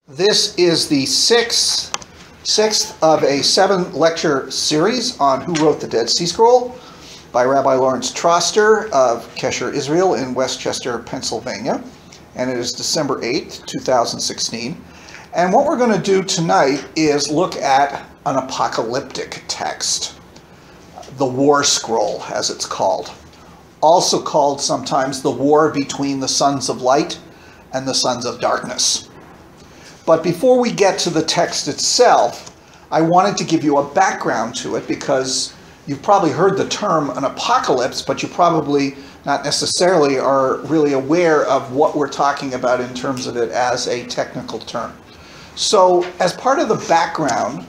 This is the sixth of a 7-lecture series on Who Wrote the Dead Sea Scroll by Rabbi Lawrence Troster of Kesher, Israel in Westchester, Pennsylvania. And it is December 8th, 2016. And what we're going to do tonight is look at an apocalyptic text, the War Scroll, as it's called. Also called sometimes the war between the sons of light and the sons of darkness. But before we get to the text itself, I wanted to give you a background to it because you've probably heard the term an apocalypse, but you probably not necessarily are really aware of what we're talking about in terms of it as a technical term. So as part of the background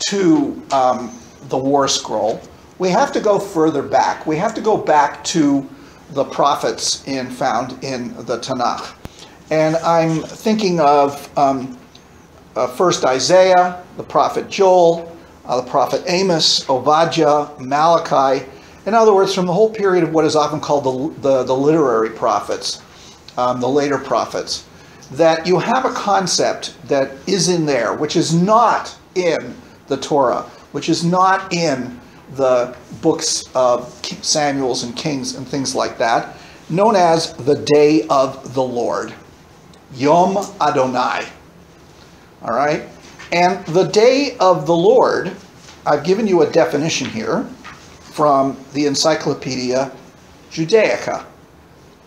to the War Scroll, we have to go further back. We have to go back to the prophets found in the Tanakh. And I'm thinking of first Isaiah, the prophet Joel, the prophet Amos, Obadiah, Malachi. In other words, from the whole period of what is often called the literary prophets, the later prophets, that you have a concept that is in there, which is not in the Torah, which is not in the books of Samuel's and Kings and things like that, known as the Day of the Lord. Yom Adonai. All right? And the Day of the Lord, I've given you a definition here from the Encyclopedia Judaica.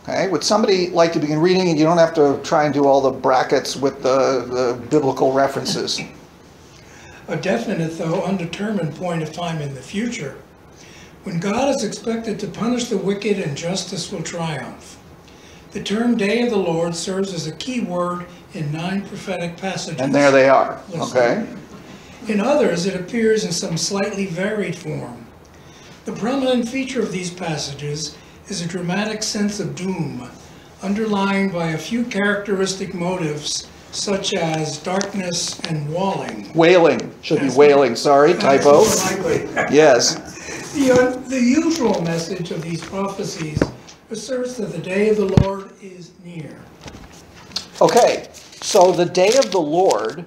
Okay? Would somebody like to begin reading? And you don't have to try and do all the brackets with the biblical references. A definite, though undetermined point of time in the future, when God is expected to punish the wicked and justice will triumph. The term Day of the Lord serves as a key word in 9 prophetic passages. And there they are, okay? In others, it appears in some slightly varied form. The prominent feature of these passages is a dramatic sense of doom, underlined by a few characteristic motives such as darkness and wailing. Wailing. Should be wailing, sorry, typo. Yes. The usual message of these prophecies asserts that the day of the Lord is near. Okay, so the day of the Lord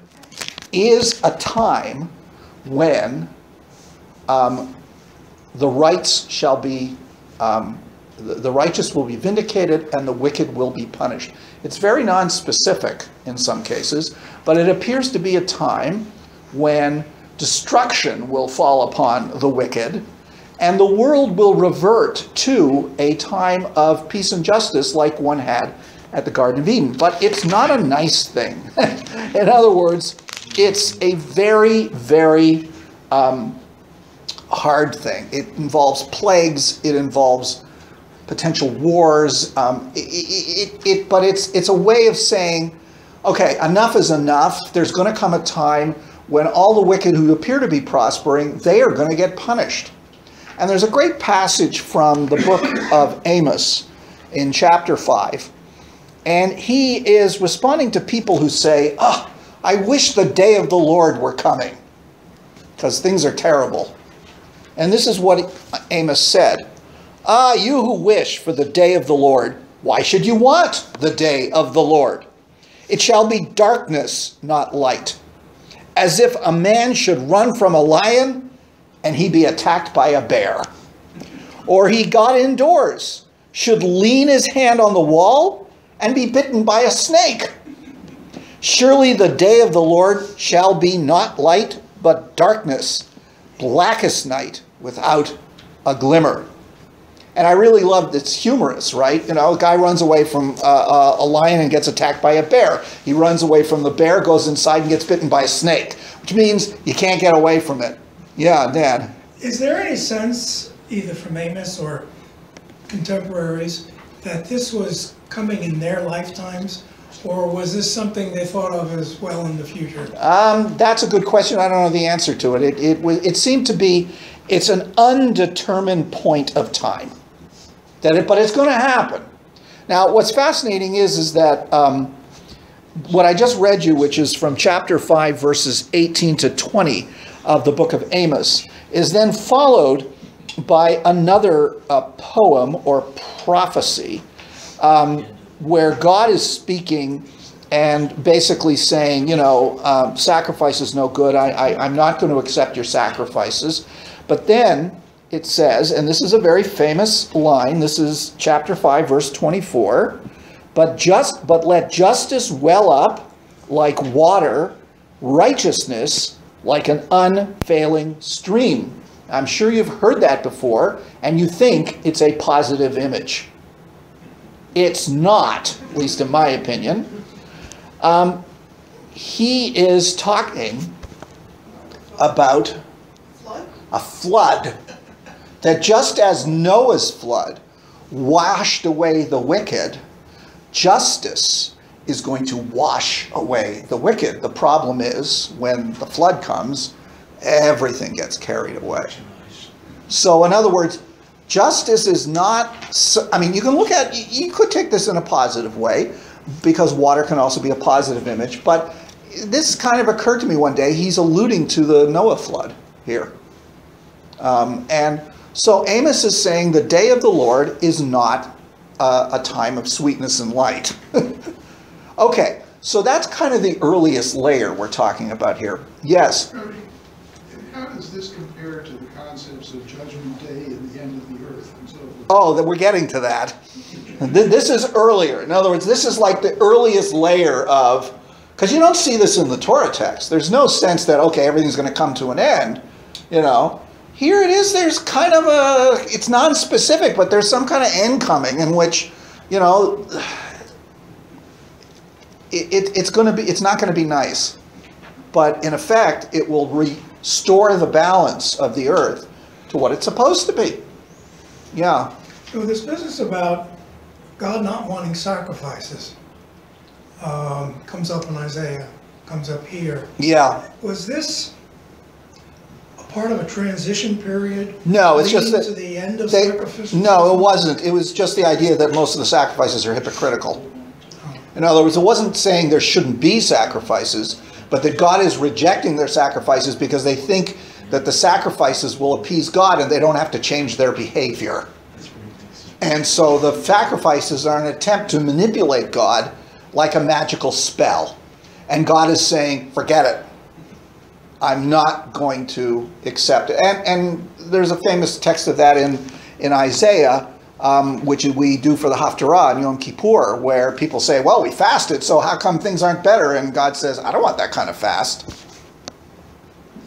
is a time when the rights shall be, the righteous will be vindicated and the wicked will be punished. It's very non-specific in some cases, but it appears to be a time when destruction will fall upon the wicked and the world will revert to a time of peace and justice like one had at the Garden of Eden. But it's not a nice thing. In other words, it's a very, very hard thing. It involves plagues. It involves potential wars. But it's a way of saying, okay, enough is enough. There's going to come a time when all the wicked who appear to be prospering, they are going to get punished. And there's a great passage from the book of Amos in chapter 5. And he is responding to people who say, "Oh, I wish the day of the Lord were coming, because things are terrible." And this is what Amos said. "Ah, you who wish for the day of the Lord, why should you want the day of the Lord? It shall be darkness, not light. As if a man should run from a lion and he be attacked by a bear. Or he got indoors, should lean his hand on the wall and be bitten by a snake. Surely the day of the Lord shall be not light, but darkness, blackest night without a glimmer." And I really love it's humorous, right? You know, a guy runs away from a lion and gets attacked by a bear. He runs away from the bear, goes inside and gets bitten by a snake, which means you can't get away from it. Yeah, Dan. Is there any sense, either from Amos or contemporaries, that this was coming in their lifetimes? Or was this something they thought of as well in the future? That's a good question. I don't know the answer to it. It seemed to be, it's an undetermined point of time. But it's going to happen. Now, what's fascinating is that what I just read you, which is from chapter 5, verses 18 to 20 of the book of Amos, is then followed by another poem or prophecy where God is speaking and basically saying, you know, sacrifice is no good. I'm not going to accept your sacrifices. But then it says, and this is a very famous line, this is chapter 5, verse 24, but let justice well up like water, righteousness like an unfailing stream. I'm sure you've heard that before, and you think it's a positive image. It's not, at least in my opinion. He is talking about a flood. That just as Noah's flood washed away the wicked, justice is going to wash away the wicked. The problem is, when the flood comes, everything gets carried away. So in other words, justice is not, I mean, you can look at, you could take this in a positive way, because water can also be a positive image, but this kind of occurred to me one day. He's alluding to the Noah flood here. And so Amos is saying the day of the Lord is not a time of sweetness and light. Okay, so that's kind of the earliest layer we're talking about here. Yes? How does this compare to the concepts of Judgment Day and the end of the earth and so forth? Oh, that we're getting to that. This is earlier. In other words, this is like the earliest layer of, because you don't see this in the Torah text. There's no sense that, okay, everything's going to come to an end, you know. Here it is, there's kind of a, it's non-specific, but there's some kind of end coming in which, you know, it's not going to be nice. But in effect, it will restore the balance of the earth to what it's supposed to be. Yeah. So this business about God not wanting sacrifices comes up in Isaiah, comes up here. Yeah. Was this part of a transition period? No, it's just that to the end of sacrifices? No, it wasn't. It was just the idea that most of the sacrifices are hypocritical. In other words, it wasn't saying there shouldn't be sacrifices, but that God is rejecting their sacrifices because they think that the sacrifices will appease God and they don't have to change their behavior. And so the sacrifices are an attempt to manipulate God like a magical spell. And God is saying, forget it. I'm not going to accept it. And there's a famous text of that in Isaiah, which we do for the Haftarah in Yom Kippur, where people say, well, we fasted, so how come things aren't better? And God says, I don't want that kind of fast.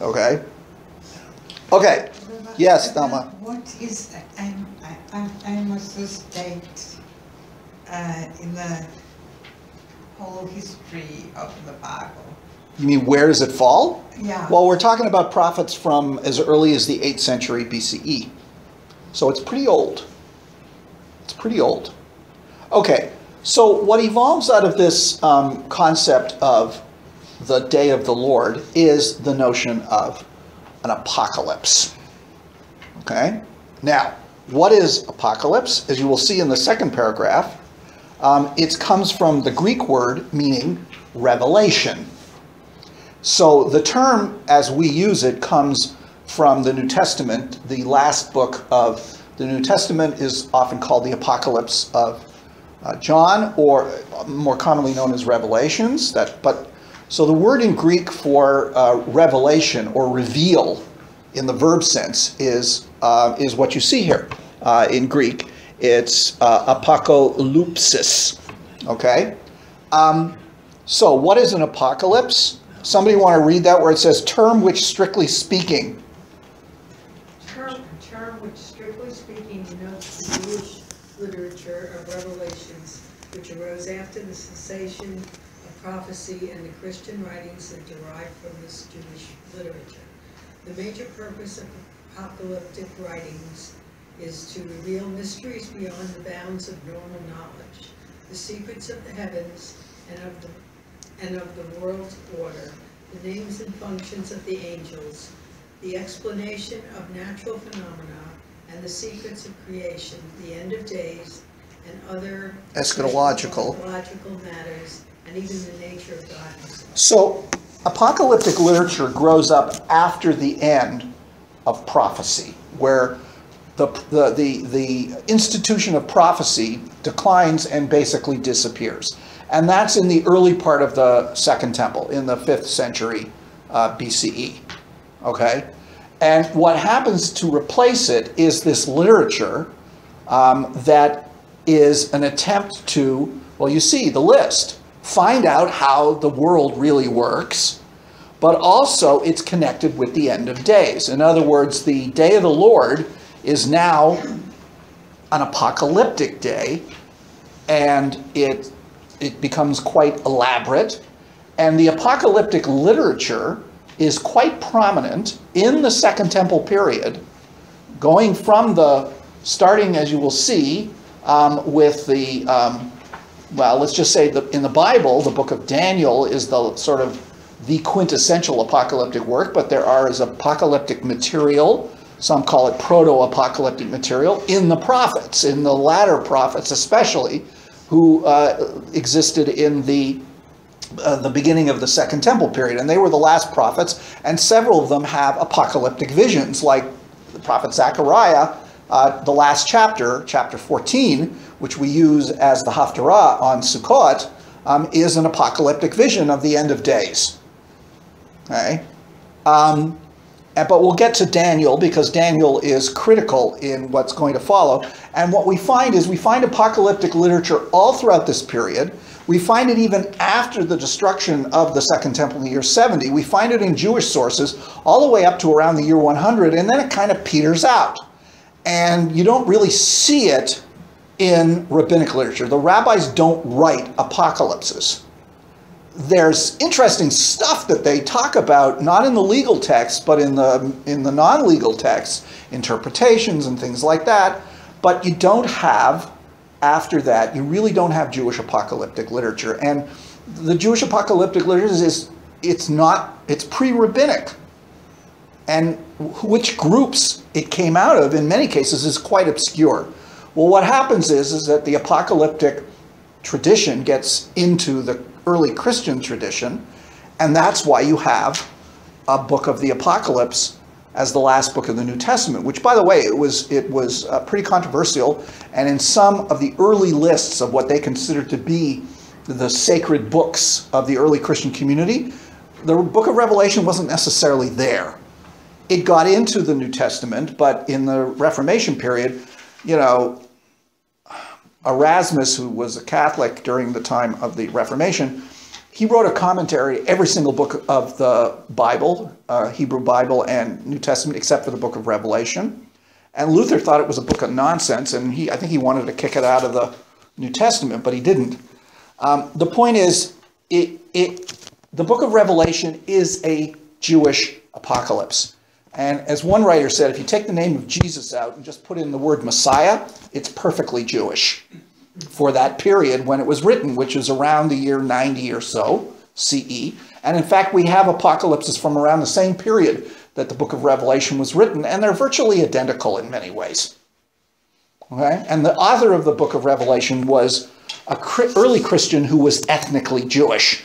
Okay? Okay. Yes, Thelma. What is Amos's date in the whole history of the Bible? You mean where does it fall? Yeah. Well, we're talking about prophets from as early as the 8th century BCE. So it's pretty old. It's pretty old. Okay, so what evolves out of this concept of the day of the Lord is the notion of an apocalypse. Okay? Now, what is apocalypse? As you will see in the second paragraph, it comes from the Greek word meaning revelation. So the term, as we use it, comes from the New Testament. The last book of the New Testament is often called the Apocalypse of John, or more commonly known as Revelations. So the word in Greek for revelation or reveal, in the verb sense, is what you see here in Greek. It's apokalypsis. Okay. So what is an apocalypse? Somebody want to read that where it says, term which strictly speaking. Term which strictly speaking denotes the Jewish literature of revelations, which arose after the cessation of prophecy and the Christian writings that derived from this Jewish literature. The major purpose of apocalyptic writings is to reveal mysteries beyond the bounds of normal knowledge, the secrets of the heavens and of the world's order, the names and functions of the angels, the explanation of natural phenomena, and the secrets of creation, the end of days, and other eschatological matters, and even the nature of God himself. So, apocalyptic literature grows up after the end of prophecy, where the institution of prophecy declines and basically disappears. And that's in the early part of the Second Temple, in the 5th century BCE. Okay? And what happens to replace it is this literature that is an attempt to, well, you see the list, find out how the world really works, but also it's connected with the end of days. In other words, the day of the Lord is now an apocalyptic day, and it becomes quite elaborate. And the apocalyptic literature is quite prominent in the Second Temple period, going from starting, as you will see, with the, well, let's just say that in the Bible, the book of Daniel is the sort of the quintessential apocalyptic work, but there is apocalyptic material, some call it proto-apocalyptic material, in the prophets, in the latter prophets especially, who existed in the beginning of the Second Temple period. And they were the last prophets, and several of them have apocalyptic visions, like the prophet Zechariah, the last chapter, chapter 14, which we use as the Haftarah on Sukkot, is an apocalyptic vision of the end of days. Okay? But we'll get to Daniel, because Daniel is critical in what's going to follow. And what we find is we find apocalyptic literature all throughout this period. We find it even after the destruction of the Second Temple in the year 70. We find it in Jewish sources all the way up to around the year 100, and then it kind of peters out. And you don't really see it in rabbinic literature. The rabbis don't write apocalypses. There's interesting stuff that they talk about, not in the legal text, but in the non-legal texts, interpretations and things like that. But you don't have, after that, you really don't have Jewish apocalyptic literature. And the Jewish apocalyptic literature it's pre-rabbinic. And which groups it came out of, in many cases, is quite obscure. Well, what happens is that the apocalyptic tradition gets into the early Christian tradition, and that's why you have a book of the Apocalypse as the last book of the New Testament, which, by the way, it was pretty controversial, and in some of the early lists of what they considered to be the sacred books of the early Christian community, the book of Revelation wasn't necessarily there. It got into the New Testament, but in the Reformation period, Erasmus, who was a Catholic during the time of the Reformation, he wrote a commentary, every single book of the Bible, Hebrew Bible and New Testament, except for the book of Revelation. And Luther thought it was a book of nonsense, and I think he wanted to kick it out of the New Testament, but he didn't. The point is, the book of Revelation is a Jewish apocalypse. And as one writer said, if you take the name of Jesus out and just put in the word Messiah, it's perfectly Jewish for that period when it was written, which is around the year 90 or so, CE. And in fact, we have apocalypses from around the same period that the book of Revelation was written, and they're virtually identical in many ways. Okay? And the author of the book of Revelation was an early Christian who was ethnically Jewish.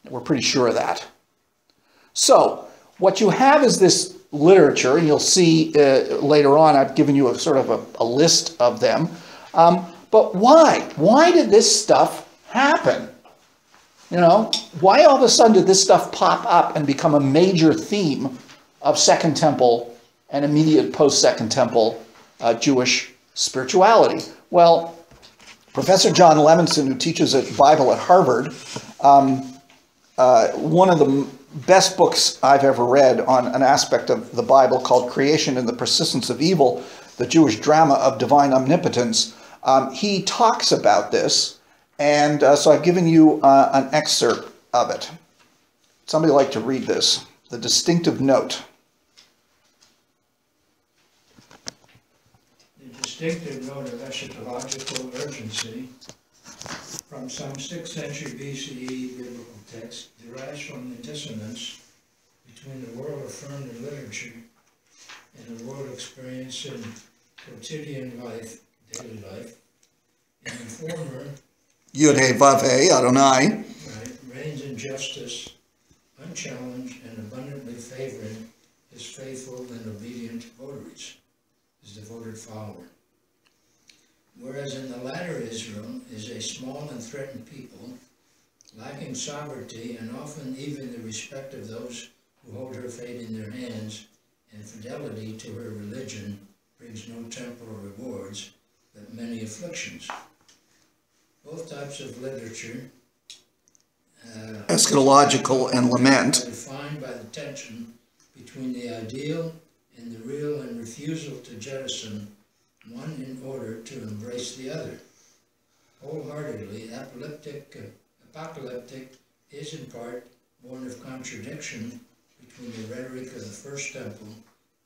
We're pretty sure of that. So, what you have is this literature, and you'll see later on, I've given you a sort of a list of them. But why? Why did this stuff happen? Why all of a sudden did this stuff pop up and become a major theme of Second Temple and immediate post-Second Temple Jewish spirituality? Well, Professor John Levinson, who teaches the Bible at Harvard, one of the best books I've ever read on an aspect of the Bible called Creation and the Persistence of Evil, the Jewish Drama of Divine Omnipotence, he talks about this, and so I've given you an excerpt of it. Somebody like to read this, the distinctive note. The distinctive note of eschatological urgency from some 6th century BCE biblical text derives from the dissonance between the world affirmed in literature and the world experienced in quotidian life, daily life. In the former, Yud-Heh Vav-Heh, Adonai, reigns in justice, unchallenged and abundantly favoring his faithful and obedient votaries, his devoted follower. whereas in the latter Israel is a small and threatened people, lacking sovereignty and often even the respect of those who hold her fate in their hands, and fidelity to her religion brings no temporal rewards, but many afflictions. Both types of literature, eschatological and lament, are defined by the tension between the ideal and the real, and refusal to jettison one in order to embrace the other. Wholeheartedly apocalyptic is in part born of contradiction between the rhetoric of the First Temple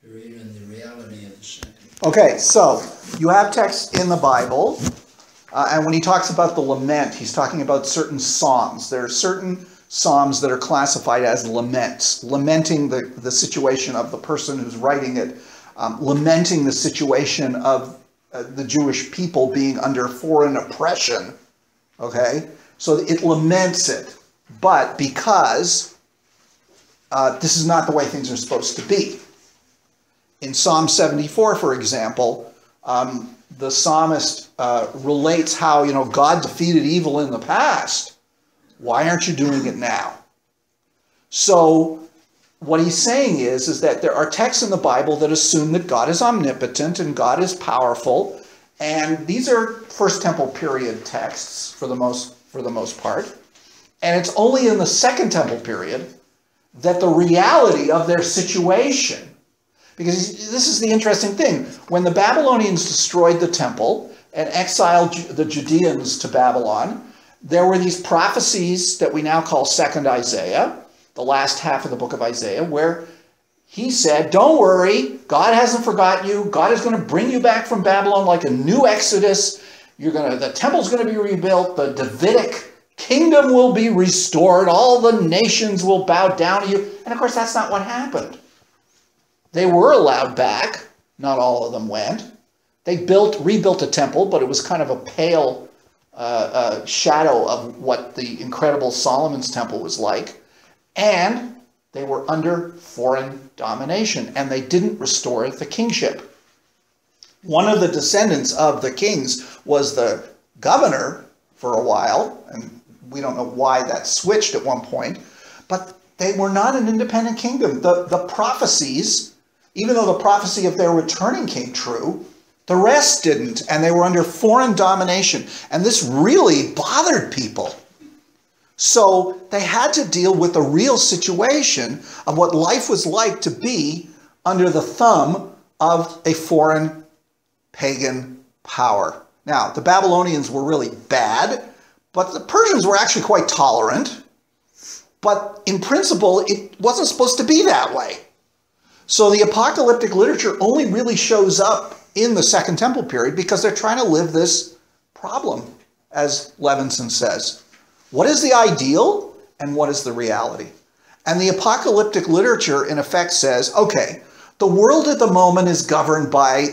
period and the reality of the Second. Okay, so you have texts in the Bible, and when he talks about the lament, he's talking about certain psalms. There are certain psalms that are classified as laments, lamenting the situation of the person who's writing it, lamenting the situation of the Jewish people being under foreign oppression. Okay, so it laments it, but because this is not the way things are supposed to be. In Psalm 74, for example, the psalmist relates how, God defeated evil in the past. Why aren't you doing it now? So what he's saying is that there are texts in the Bible that assume that God is omnipotent and God is powerful. And these are First Temple period texts for the most part. And it's only in the Second Temple period that the reality of their situation, because this is the interesting thing, when the Babylonians destroyed the temple and exiled the Judeans to Babylon, there were these prophecies that we now call Second Isaiah, the last half of the book of Isaiah, where he said, don't worry, God hasn't forgotten you. God is going to bring you back from Babylon like a new Exodus. The temple's going to be rebuilt. The Davidic kingdom will be restored. All the nations will bow down to you. And of course, that's not what happened. They were allowed back. Not all of them went. They rebuilt a temple, but it was kind of a pale shadow of what the incredible Solomon's temple was like. And they were under foreign domination, and they didn't restore the kingship. One of the descendants of the kings was the governor for a while, and we don't know why that switched at one point, but they were not an independent kingdom. The prophecies, even though the prophecy of their returning came true, the rest didn't, and they were under foreign domination, and this really bothered people. So they had to deal with the real situation of what life was like to be under the thumb of a foreign pagan power. Now, the Babylonians were really bad, but the Persians were actually quite tolerant. But in principle, it wasn't supposed to be that way. So the apocalyptic literature only really shows up in the Second Temple period because they're trying to live this problem, as Levinson says. What is the ideal and what is the reality? And the apocalyptic literature, in effect, says, okay, the world at the moment is governed by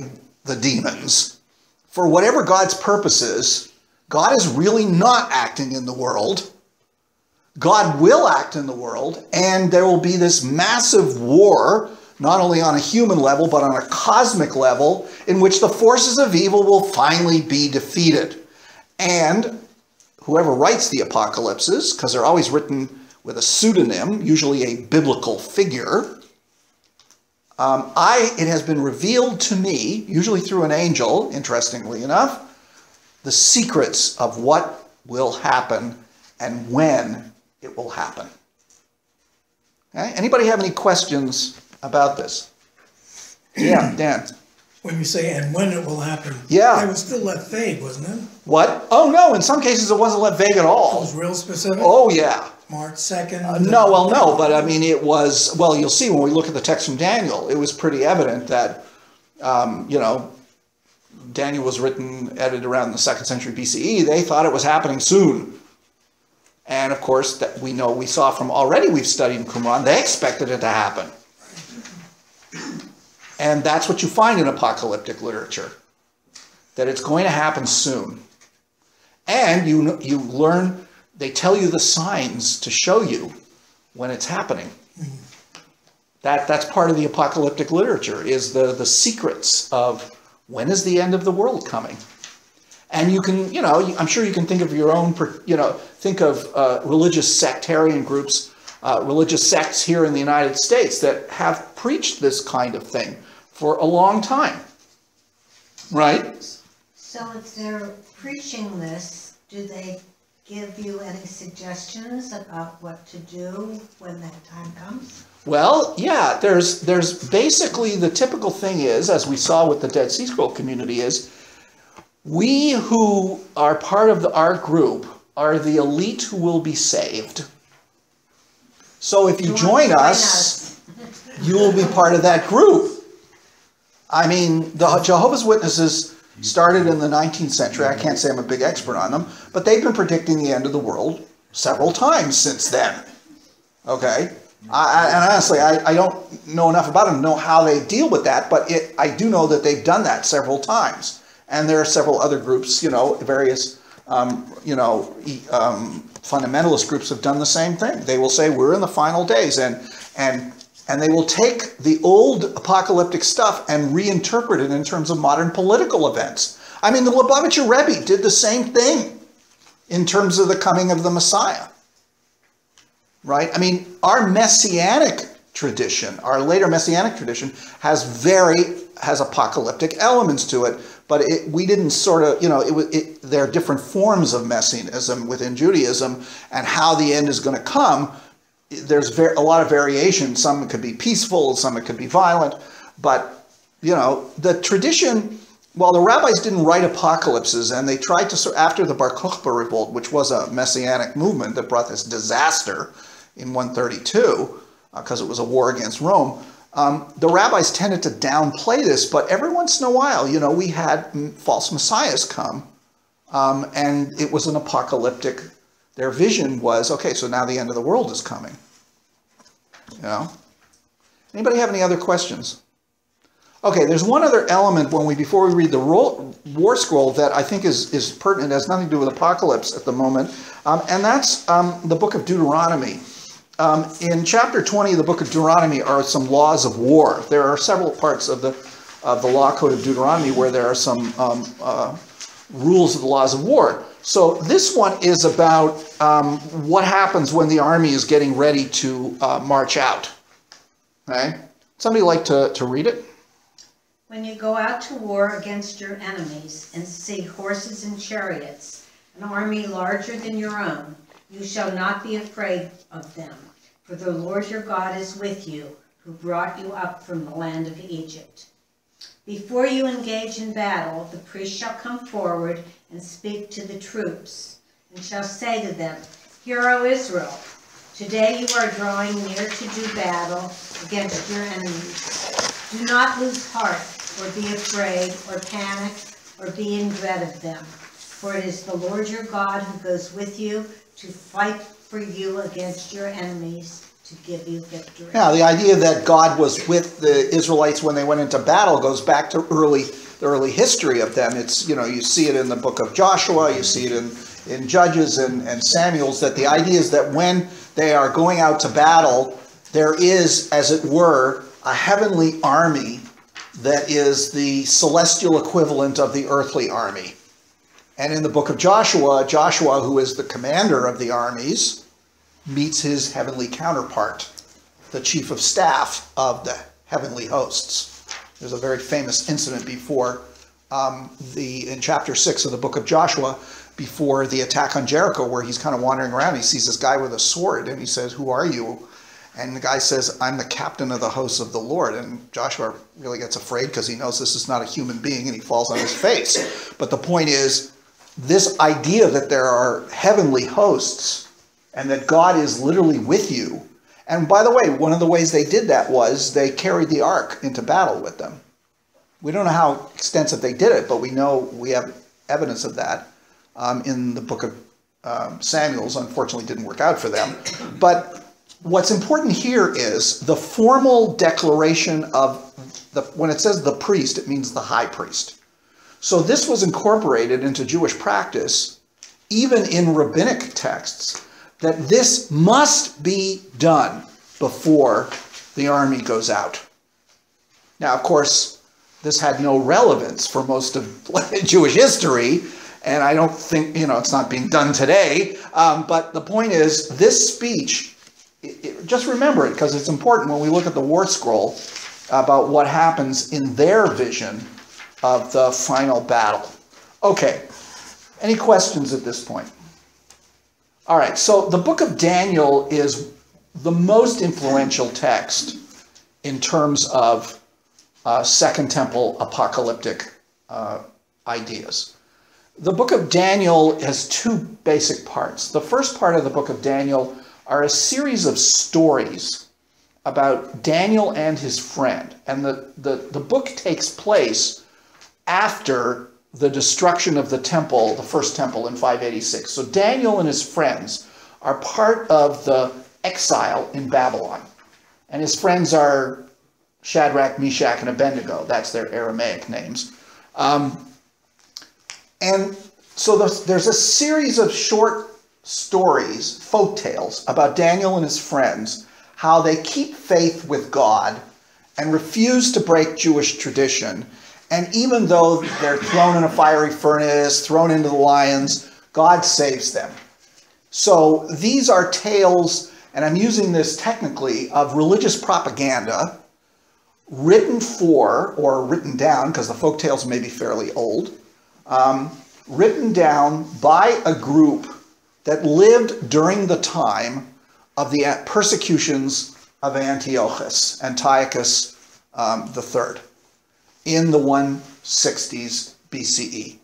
the demons. For whatever God's purpose is, God is really not acting in the world. God will act in the world, and there will be this massive war, not only on a human level, but on a cosmic level, in which the forces of evil will finally be defeated. And whoever writes the apocalypses, because they're always written with a pseudonym, usually a biblical figure, it has been revealed to me, usually through an angel, interestingly enough, the secrets of what will happen and when it will happen. Okay? Anybody have any questions about this? Yeah, Dan. When you say, and when it will happen, yeah, it was still left vague, wasn't it? What? Oh, no, in some cases it wasn't left vague at all. It was real specific? Oh, yeah. March 2nd? No, but I mean, it was, well, you'll see when we look at the text from Daniel, it was pretty evident that, Daniel was edited around the 2nd century BCE. They thought it was happening soon. And of course, that we saw from already, we've studied in Qumran, they expected it to happen. And that's what you find in apocalyptic literature, that it's going to happen soon. And you learn, they tell you the signs to show you when it's happening. That's part of the apocalyptic literature, is the secrets of when is the end of the world coming. And you can, I'm sure you can think of your own, think of religious sectarian groups, religious sects here in the United States that have preached this kind of thing for a long time, right? So if they're preaching this, do they give you any suggestions about what to do when that time comes? Well, yeah, there's basically the typical thing is, as we saw with the Dead Sea Scroll community, is we who are part of our group are the elite who will be saved. So if you join us, you will be part of that group. I mean, the Jehovah's Witnesses started in the 19th century. I can't say I'm a big expert on them, but they've been predicting the end of the world several times since then. Okay? And honestly, I don't know enough about them to know how they deal with that, but I do know that they've done that several times. And there are several other groups, various, fundamentalist groups have done the same thing. They will say, we're in the final days, and they will take the old apocalyptic stuff and reinterpret it in terms of modern political events. I mean, the Lubavitcher Rebbe did the same thing in terms of the coming of the Messiah. Right? I mean, our messianic tradition, our later messianic tradition, has apocalyptic elements to it, but we didn't sort of, there are different forms of messianism within Judaism, and how the end is going to come. There's a lot of variation. Some it could be peaceful, some it could be violent, but, the tradition, well, the rabbis didn't write apocalypses, and they tried to, after the Bar Kokhba Revolt, which was a messianic movement that brought this disaster in 132, because it was a war against Rome, the rabbis tended to downplay this, but every once in a while, we had false messiahs come, and it was an apocalyptic, their vision was, okay, so now the end of the world is coming. Anybody have any other questions? Okay, there's one other element before we read the War Scroll that I think is pertinent, has nothing to do with apocalypse at the moment, and that's the book of Deuteronomy. In chapter 20 of the book of Deuteronomy are some laws of war. There are several parts of the law code of Deuteronomy where there are some rules of the laws of war. So this one is about what happens when the army is getting ready to march out. Okay? Somebody like to read it? When you go out to war against your enemies and see horses and chariots, an army larger than your own, you shall not be afraid of them, for the Lord your God is with you, who brought you up from the land of Egypt. Before you engage in battle, the priest shall come forward and speak to the troops, and shall say to them, Hear, O Israel, today you are drawing near to do battle against your enemies. Do not lose heart, or be afraid, or panic, or be in dread of them. For it is the Lord your God who goes with you to fight for you against your enemies, to give you victory. Yeah, the idea that God was with the Israelites when they went into battle goes back to the early history of them. It's, you see it in the book of Joshua, you see it in Judges and Samuel's, that the idea is that when they are going out to battle, there is, as it were, a heavenly army that is the celestial equivalent of the earthly army. And in the book of Joshua, Joshua, who is the commander of the armies, meets his heavenly counterpart, the chief of staff of the heavenly hosts. There's a very famous incident before in chapter 6 of the book of Joshua, before the attack on Jericho, where he's kind of wandering around. He sees this guy with a sword, and he says, "Who are you?" And the guy says, "I'm the captain of the hosts of the Lord." And Joshua really gets afraid because he knows this is not a human being, and he falls on his face. But the point is, this idea that there are heavenly hosts and that God is literally with you. And by the way, one of the ways they did that was they carried the ark into battle with them. We don't know how extensive they did it, but we know we have evidence of that in the book of Samuel's. Unfortunately, didn't work out for them. But what's important here is the formal declaration of, when it says the priest, it means the high priest. So this was incorporated into Jewish practice, even in rabbinic texts, that this must be done before the army goes out. Now, of course, this had no relevance for most of Jewish history, And I don't think, it's not being done today. But the point is, this speech, just remember it, because it's important when we look at the War Scroll about what happens in their vision of the final battle. Okay, any questions at this point? All right, so the book of Daniel is the most influential text in terms of Second Temple apocalyptic ideas. The book of Daniel has two basic parts. The first part of the book of Daniel are a series of stories about Daniel and his friend. And the book takes place after the destruction of the temple, the first temple in 586. So Daniel and his friends are part of the exile in Babylon. And his friends are Shadrach, Meshach, and Abednego. That's their Aramaic names. And so there's a series of short stories, folk tales, about Daniel and his friends, how they keep faith with God and refuse to break Jewish tradition. And even though they're thrown in a fiery furnace, thrown into the lions, God saves them. So these are tales, and I'm using this technically, of religious propaganda written for, or written down, because the folk tales may be fairly old, written down by a group that lived during the time of the persecutions of Antiochus III, in the 160s BCE.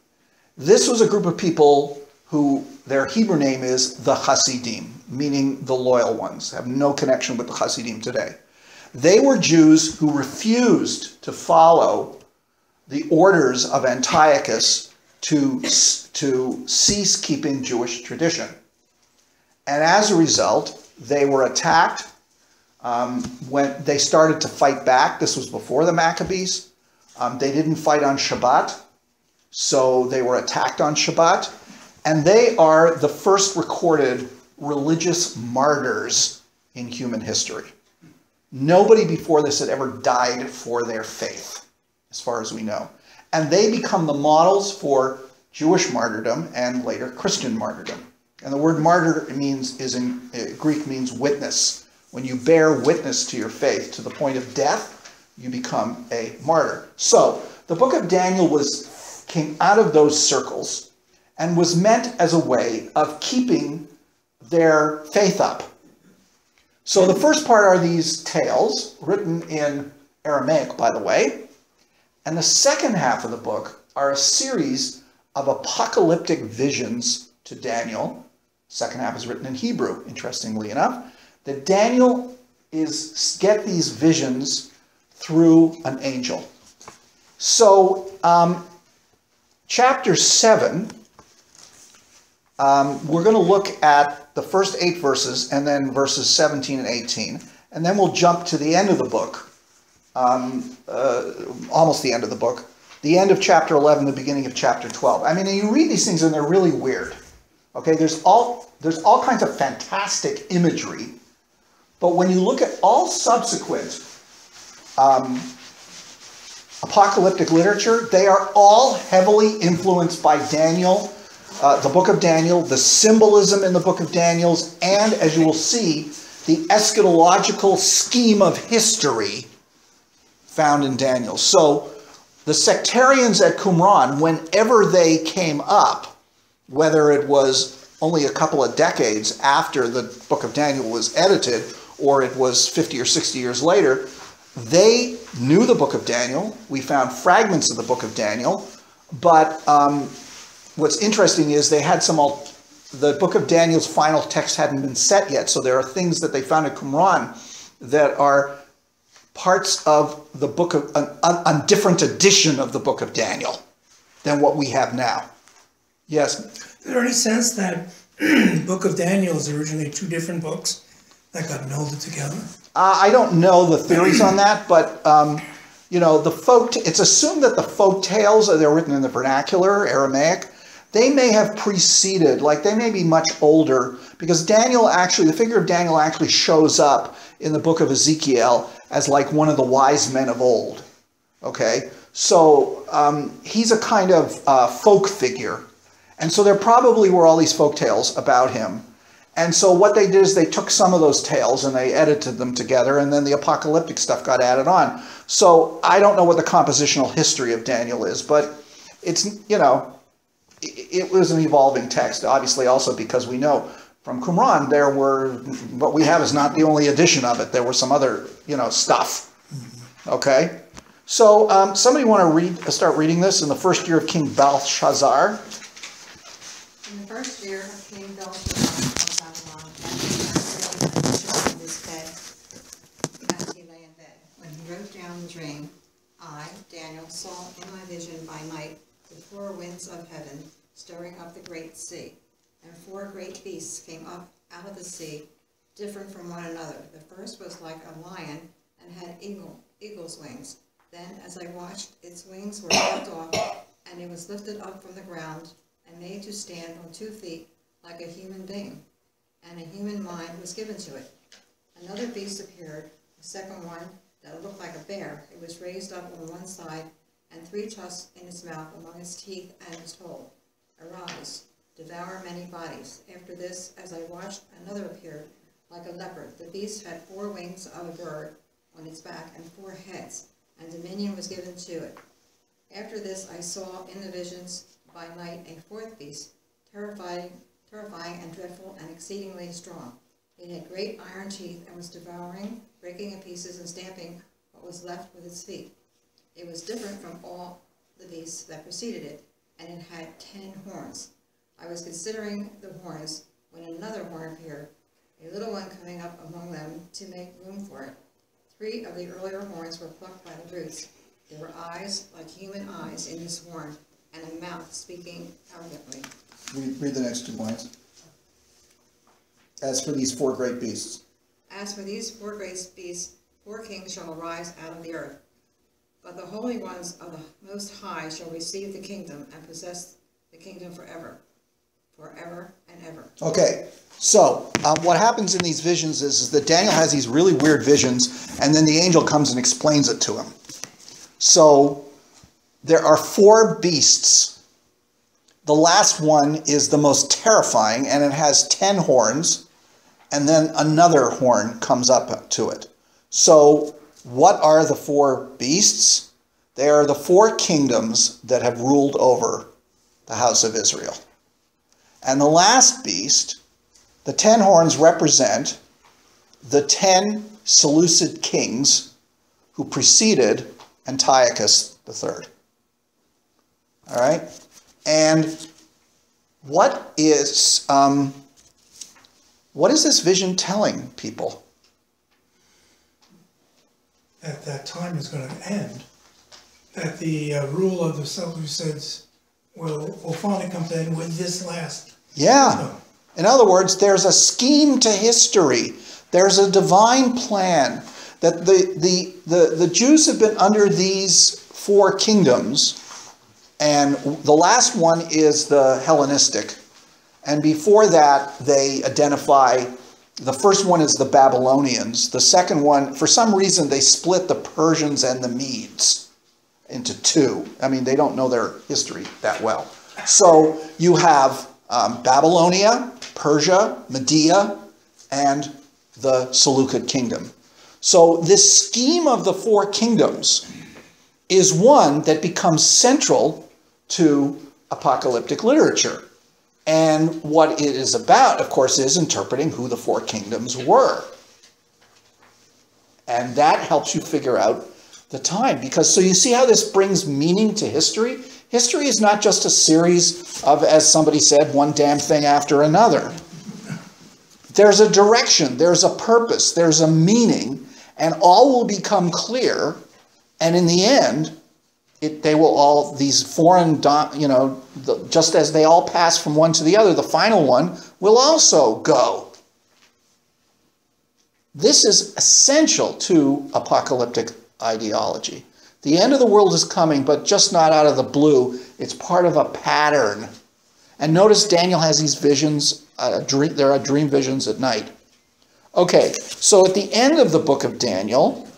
This was a group of people who their Hebrew name is the Hasidim, meaning the loyal ones, have no connection with the Hasidim today. They were Jews who refused to follow the orders of Antiochus to cease keeping Jewish tradition. And as a result, they were attacked when they started to fight back. This was before the Maccabees. They didn't fight on Shabbat, so they were attacked on Shabbat. And they are the first recorded religious martyrs in human history. Nobody before this had ever died for their faith, as far as we know. And they become the models for Jewish martyrdom and later Christian martyrdom. And the word martyr Greek means witness. When you bear witness to your faith to the point of death, you become a martyr. So the book of Daniel came out of those circles and was meant as a way of keeping their faith up. So the first part are these tales, written in Aramaic, by the way. And the second half of the book are a series of apocalyptic visions to Daniel. Second half is written in Hebrew, interestingly enough. That Daniel get these visions through an angel. So chapter 7, we're going to look at the first 8 verses and then verses 17 and 18. And then we'll jump to the end of the book, almost the end of the book, the end of chapter 11, the beginning of chapter 12. I mean, you read these things and they're really weird. Okay, there's all kinds of fantastic imagery. But when you look at all subsequent apocalyptic literature, they are all heavily influenced by Daniel, the book of Daniel, the symbolism in the book of Daniel, and, as you will see, the eschatological scheme of history found in Daniel. So the sectarians at Qumran, whenever they came up, whether it was only a couple of decades after the book of Daniel was edited, or it was 50 or 60 years later, they knew the book of Daniel. We found fragments of the book of Daniel. But what's interesting is they had the book of Daniel's final text hadn't been set yet. So there are things that they found at Qumran that are parts of the book of, a different edition of the book of Daniel than what we have now. Yes? Is there any sense that the book of Daniel is originally 2 different books that got melded together? I don't know the theories on that, but it's assumed that the folk tales, they're written in the vernacular, Aramaic, they may have preceded, they may be much older, because the figure of Daniel actually shows up in the book of Ezekiel as one of the wise men of old. Okay, so he's a kind of folk figure. And so there probably were all these folk tales about him. And so what they did is they took some of those tales and they edited them together, and then the apocalyptic stuff got added on. So I don't know what the compositional history of Daniel is, but it's, you know, it was an evolving text, obviously also because we know from Qumran there were, what we have is not the only edition of it. There was some other, you know, stuff. Okay? So somebody want to start reading this in the first year of King Belshazzar. In the first year of King Belshazzar of Babylon, after he his bed, as he lay in bed, when he wrote down the dream, I, Daniel, saw in my vision by night the four winds of heaven stirring up the great sea, and four great beasts came up out of the sea, different from one another. The first was like a lion and had eagle's wings. Then, as I watched, its wings were cut off, and it was lifted up from the ground and made to stand on 2 feet like a human being, and a human mind was given to it. Another beast appeared, a second one that looked like a bear. It was raised up on one side, and 3 tusks in its mouth among its teeth, and was told, Arise, devour many bodies. After this, as I watched, another appeared, like a leopard. The beast had 4 wings of a bird on its back, and 4 heads, and dominion was given to it. After this, I saw in the visions by night a 4th beast, terrifying and dreadful and exceedingly strong. It had great iron teeth and was devouring, breaking in pieces and stamping what was left with its feet. It was different from all the beasts that preceded it, and it had 10 horns. I was considering the horns when another horn appeared, a little one coming up among them to make room for it. 3 of the earlier horns were plucked by the roots. There were eyes like human eyes in this horn, and a mouth speaking arrogantly. Read the next 2 lines. As for these 4 great beasts. As for these 4 great beasts, 4 kings shall arise out of the earth. But the holy ones of the Most High shall receive the kingdom and possess the kingdom forever and ever. Okay, so what happens in these visions is that Daniel has these really weird visions, and then the angel comes and explains it to him. So there are 4 beasts. The last one is the most terrifying, and it has 10 horns, and then another horn comes up to it. So what are the 4 beasts? They are the 4 kingdoms that have ruled over the house of Israel. And the last beast, the 10 horns represent the 10 Seleucid kings who preceded Antiochus III. All right? And what is this vision telling people? That time is going to end. That the rule of the Seleucids will finally come to an end with this last. Yeah. In other words, there's a scheme to history. There's a divine plan that the Jews have been under these 4 kingdoms, and the last one is the Hellenistic. And before that, they identify, the first one is the Babylonians. The second one, for some reason, they split the Persians and the Medes into 2. I mean, they don't know their history that well. So you have Babylonia, Persia, Media, and the Seleucid kingdom. So this scheme of the 4 kingdoms is one that becomes central to apocalyptic literature. And what it is about, of course, is interpreting who the 4 kingdoms were. And that helps you figure out the time. Because, so you see how this brings meaning to history? History is not just a series of, as somebody said, one damn thing after another. There's a direction, there's a purpose, there's a meaning, and all will become clear. And in the end, they will all, these foreign, just as they all pass from one to the other, the final one will also go. This is essential to apocalyptic ideology. The end of the world is coming, but just not out of the blue. It's part of a pattern. And notice Daniel has these visions. There are dream visions at night. Okay, so at the end of the book of Daniel,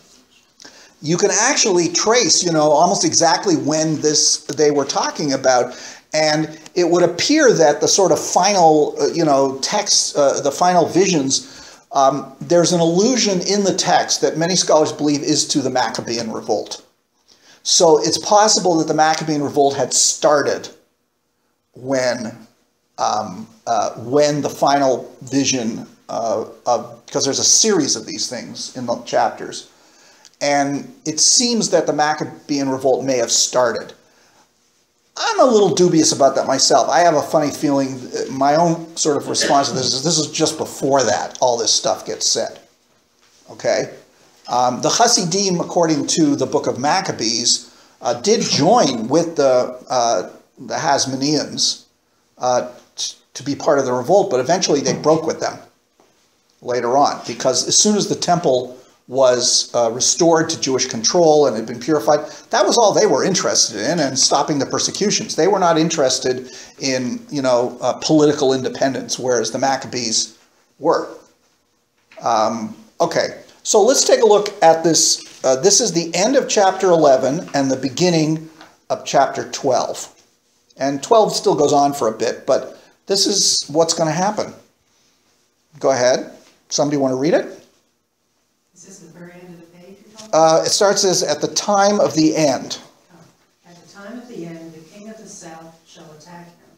you can actually trace, almost exactly when they were talking about. And it would appear that the sort of final, text, the final visions, there's an allusion in the text that many scholars believe is to the Maccabean Revolt. So it's possible that the Maccabean Revolt had started when the final vision because there's a series of these things in the chapters. And it seems that the Maccabean Revolt may have started. I'm a little dubious about that myself. I have a funny feeling, my own sort of response to this is just before that, all this stuff gets said. Okay? The Hasidim, according to the book of Maccabees, did join with the Hasmoneans to be part of the revolt, but eventually they broke with them later on, because as soon as the temple was restored to Jewish control and had been purified, that was all they were interested in, and stopping the persecutions. They were not interested in, political independence, whereas the Maccabees were. Okay, so let's take a look at this. This is the end of chapter 11 and the beginning of chapter 12. And 12 still goes on for a bit, but this is what's going to happen. Go ahead. Somebody want to read it? Is this the very end of the page you're talking about? It starts as at the time of the end. At the time of the end, the king of the south shall attack him,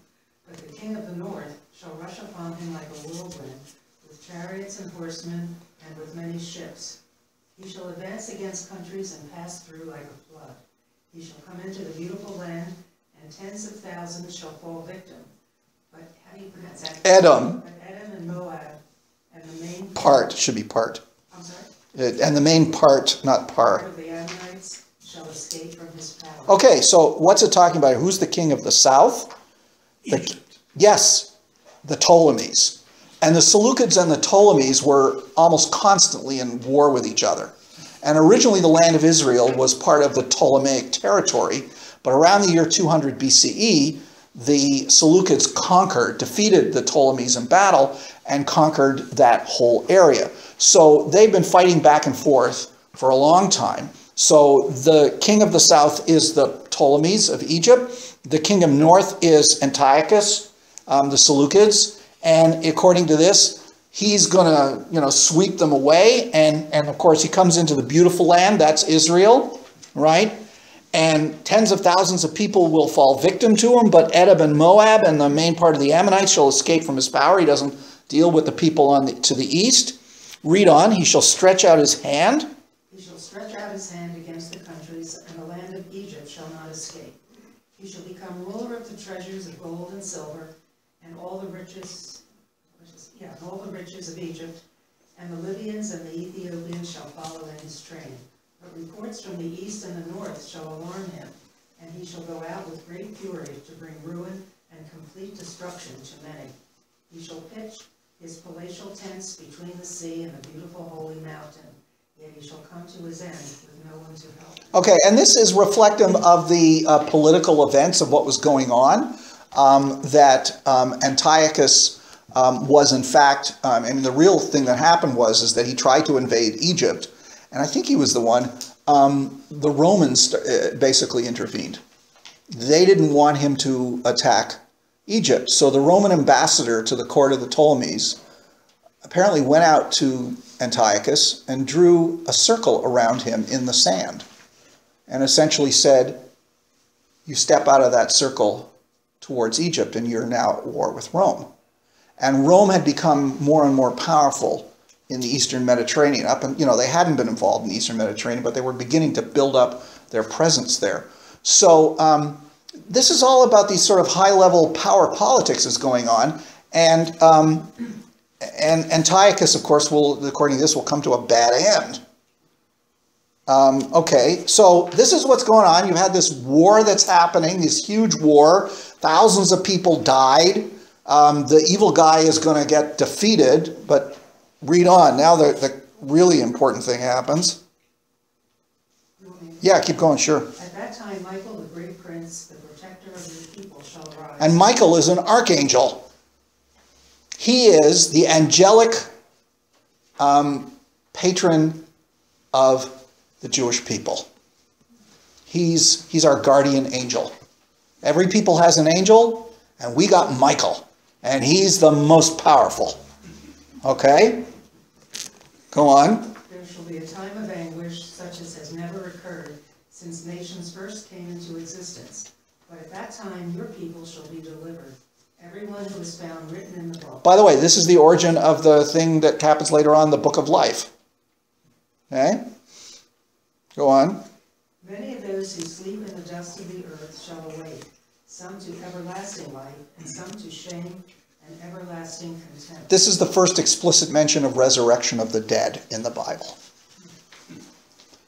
but the king of the north shall rush upon him like a whirlwind, with chariots and horsemen, and with many ships. He shall advance against countries and pass through like a flood. He shall come into the beautiful land, and tens of thousands shall fall victim. But how do you pronounce that? Edom. But Edom and Moab, and the main Part, should be part. I'm sorry? And the main part, not Part par. of the Ammonites shall escape from his power. Okay, so what's it talking about? Who's the king of the south? Yes, the Ptolemies. And the Seleucids and the Ptolemies were almost constantly in war with each other. And originally the land of Israel was part of the Ptolemaic territory, but around the year 200 BCE, the Seleucids defeated the Ptolemies in battle, and conquered that whole area. So they've been fighting back and forth for a long time. So the king of the south is the Ptolemies of Egypt. The king of north is Antiochus, the Seleucids. And according to this, he's going to, sweep them away. And of course, he comes into the beautiful land. That's Israel, right? And tens of thousands of people will fall victim to him. But Edom and Moab and the main part of the Ammonites shall escape from his power. He doesn't deal with the people to the east. Read on. He shall stretch out his hand. He shall stretch out his hand against the countries, and the land of Egypt shall not escape. He shall become ruler of the treasures of gold and silver, and all the riches of Egypt, and the Libyans and the Ethiopians shall follow in his train. But reports from the east and the north shall alarm him, and he shall go out with great fury to bring ruin and complete destruction to many. He shall pitch his palatial tents between the sea and the beautiful holy mountain, yet he shall come to his end with no one to help. Okay, and this is reflective of the political events of what was going on, that Antiochus was in fact, the real thing that happened is that he tried to invade Egypt, and I think he was the one, the Romans basically intervened. They didn't want him to attack Egypt. So the Roman ambassador to the court of the Ptolemies apparently went out to Antiochus and drew a circle around him in the sand and essentially said, you step out of that circle towards Egypt and you're now at war with Rome. And Rome had become more and more powerful in the Eastern Mediterranean. They hadn't been involved in the Eastern Mediterranean, but they were beginning to build up their presence there. So this is all about these sort of high-level power politics that's going on, and Antiochus, of course, according to this, will come to a bad end. Okay, so this is what's going on. You've had this war that's happening, this huge war. Thousands of people died. The evil guy is going to get defeated, but read on. Now the really important thing happens. Yeah, keep going, sure. At that time, Michael, the great prince, the protector of the people, shall rise. And Michael is an archangel. He is the angelic patron of the Jewish people. He's our guardian angel. Every people has an angel, and we got Michael, and he's the most powerful. Okay? Go on. There shall be a time of anguish such as has never occurred since nations first came into existence. But at that time your people shall be delivered, everyone who is found written in the book. By the way, this is the origin of the thing that happens later on, the book of life. Okay? Go on. Many of those who sleep in the dust of the earth shall awake, some to everlasting life, and some to shame and everlasting contempt. This is the first explicit mention of resurrection of the dead in the Bible.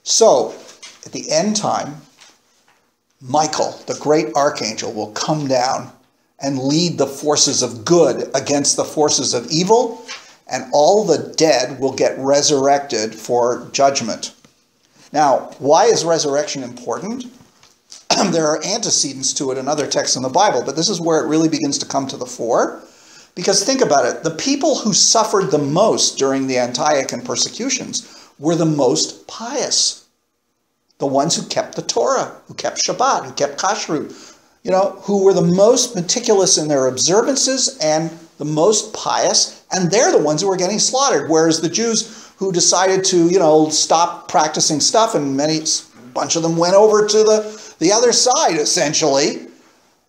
So, at the end time, Michael, the great archangel, will come down and lead the forces of good against the forces of evil, and all the dead will get resurrected for judgment. Now, why is resurrection important? There are antecedents to it in other texts in the Bible, but this is where it really begins to come to the fore. Because think about it, the people who suffered the most during the Antiochian persecutions were the most pious. The ones who kept the Torah, who kept Shabbat, who kept Kashrut, who were the most meticulous in their observances and the most pious, and they're the ones who were getting slaughtered. Whereas the Jews who decided to, stop practicing stuff, and a bunch of them went over to the other side, essentially,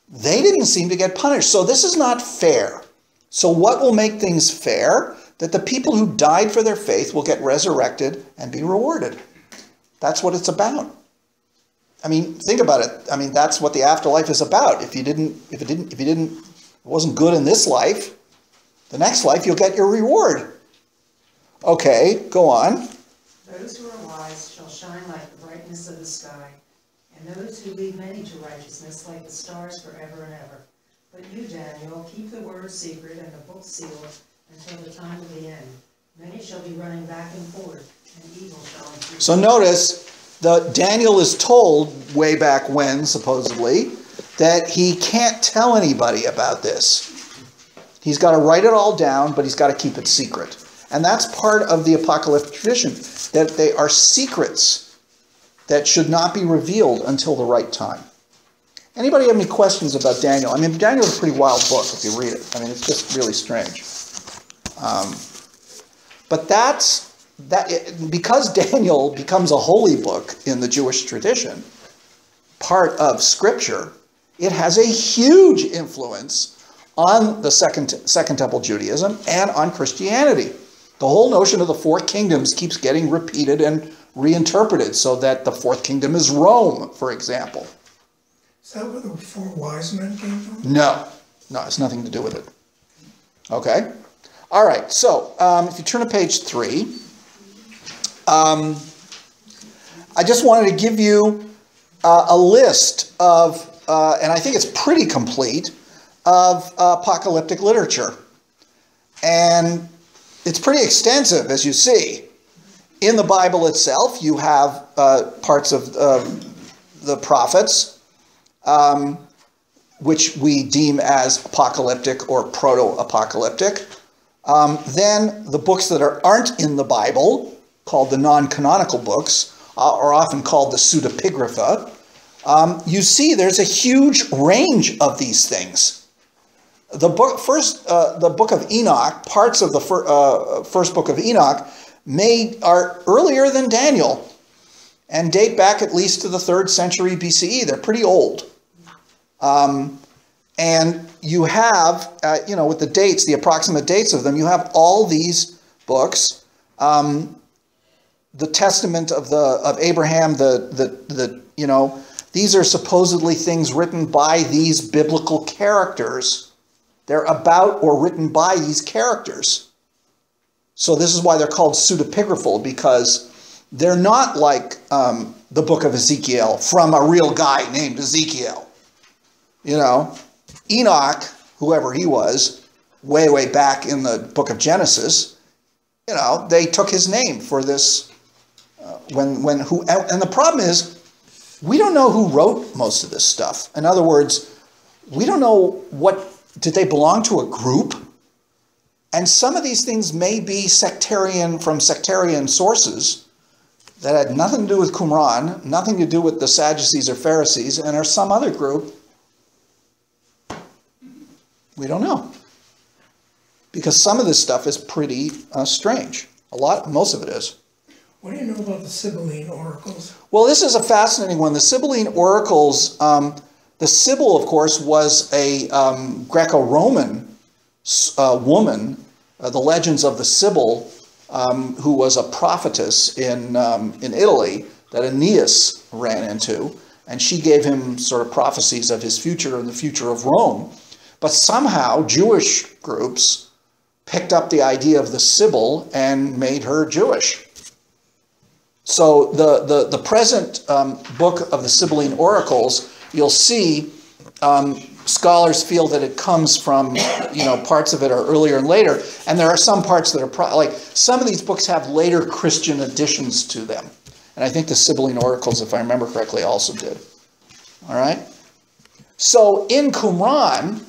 they didn't seem to get punished. So this is not fair. So what will make things fair? That the people who died for their faith will get resurrected and be rewarded. That's what it's about. I mean, think about it. I mean, that's what the afterlife is about. If it wasn't good in this life, the next life you'll get your reward. Okay, go on. Those who are wise shall shine like the brightness of the sky, and those who lead many to righteousness like the stars forever and ever. But you, Daniel, keep the word secret and the book sealed until the time of the end. Many shall be running back and forth, and evil shall increase. So notice, Daniel is told way back when, supposedly, that he can't tell anybody about this. He's got to write it all down, but he's got to keep it secret. And that's part of the apocalyptic tradition, that they are secrets that should not be revealed until the right time. Anybody have any questions about Daniel? I mean, Daniel is a pretty wild book if you read it. I mean, it's just really strange. But because Daniel becomes a holy book in the Jewish tradition, part of Scripture, it has a huge influence on the Second Temple Judaism and on Christianity. The whole notion of the four kingdoms keeps getting repeated and reinterpreted, so that the fourth kingdom is Rome, for example. Is that where the four wise men came from? No, it's nothing to do with it. Okay? All right, so if you turn to page 3, I just wanted to give you a list of, and I think it's pretty complete, of apocalyptic literature. And it's pretty extensive, as you see. In the Bible itself, you have parts of the prophets, which we deem as apocalyptic or proto-apocalyptic. Then the books that aren't in the Bible, called the non-canonical books, are often called the pseudepigrapha. You see there's a huge range of these things. The book of Enoch, parts of the first book of Enoch, are earlier than Daniel and date back at least to the 3rd century BCE. They're pretty old. And you have, with the dates, the approximate dates of them, you have all these books. The Testament of Abraham, these are supposedly things written by these biblical characters. They're about or written by these characters. So this is why they're called pseudepigraphal, because they're not like the book of Ezekiel from a real guy named Ezekiel. Enoch, whoever he was, way back in the book of Genesis, they took his name for this. And the problem is, we don't know who wrote most of this stuff. In other words, we don't know did they belong to a group? And some of these things may be from sectarian sources that had nothing to do with Qumran, nothing to do with the Sadducees or Pharisees, and are some other group We don't know. Because some of this stuff is pretty strange. Most of it is. What do you know about the Sibylline oracles? Well, this is a fascinating one. The Sibylline oracles, the Sibyl, of course, was a Greco-Roman woman, the legends of the Sibyl, who was a prophetess in Italy that Aeneas ran into, and she gave him sort of prophecies of his future and the future of Rome. But somehow Jewish groups picked up the idea of the Sibyl and made her Jewish. So the present book of the Sibylline oracles, you'll see scholars feel that it comes from, parts of it are earlier and later, and there are some parts that are, like some of these books have later Christian additions to them. And I think the Sibylline oracles, if I remember correctly, also did. All right? So in Qumran,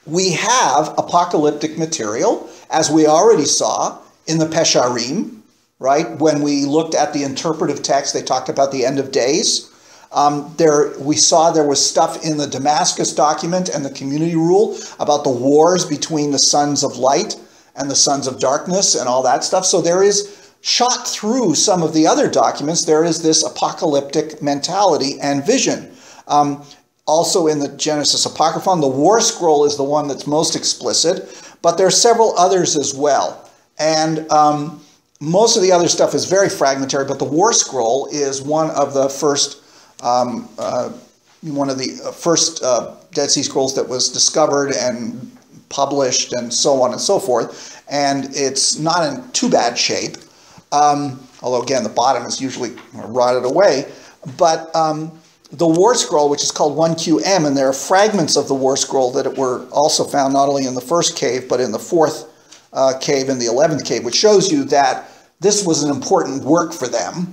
we have apocalyptic material, as we already saw in the Pesharim, right? When we looked at the interpretive text, they talked about the end of days. We saw there was stuff in the Damascus document and the community rule about the wars between the sons of light and the sons of darkness and all that stuff. So there is, shot through some of the other documents, there is this apocalyptic mentality and vision. Also in the Genesis Apocryphon, the War Scroll is the one that's most explicit, but there are several others as well. And most of the other stuff is very fragmentary, but the War Scroll is one of the first Dead Sea Scrolls that was discovered and published and so on and so forth. And it's not in too bad shape, although again the bottom is usually rotted away. But the War Scroll, which is called 1QM, and there are fragments of the War Scroll that were also found not only in the first cave, but in the fourth cave and the 11th cave, which shows you that this was an important work for them,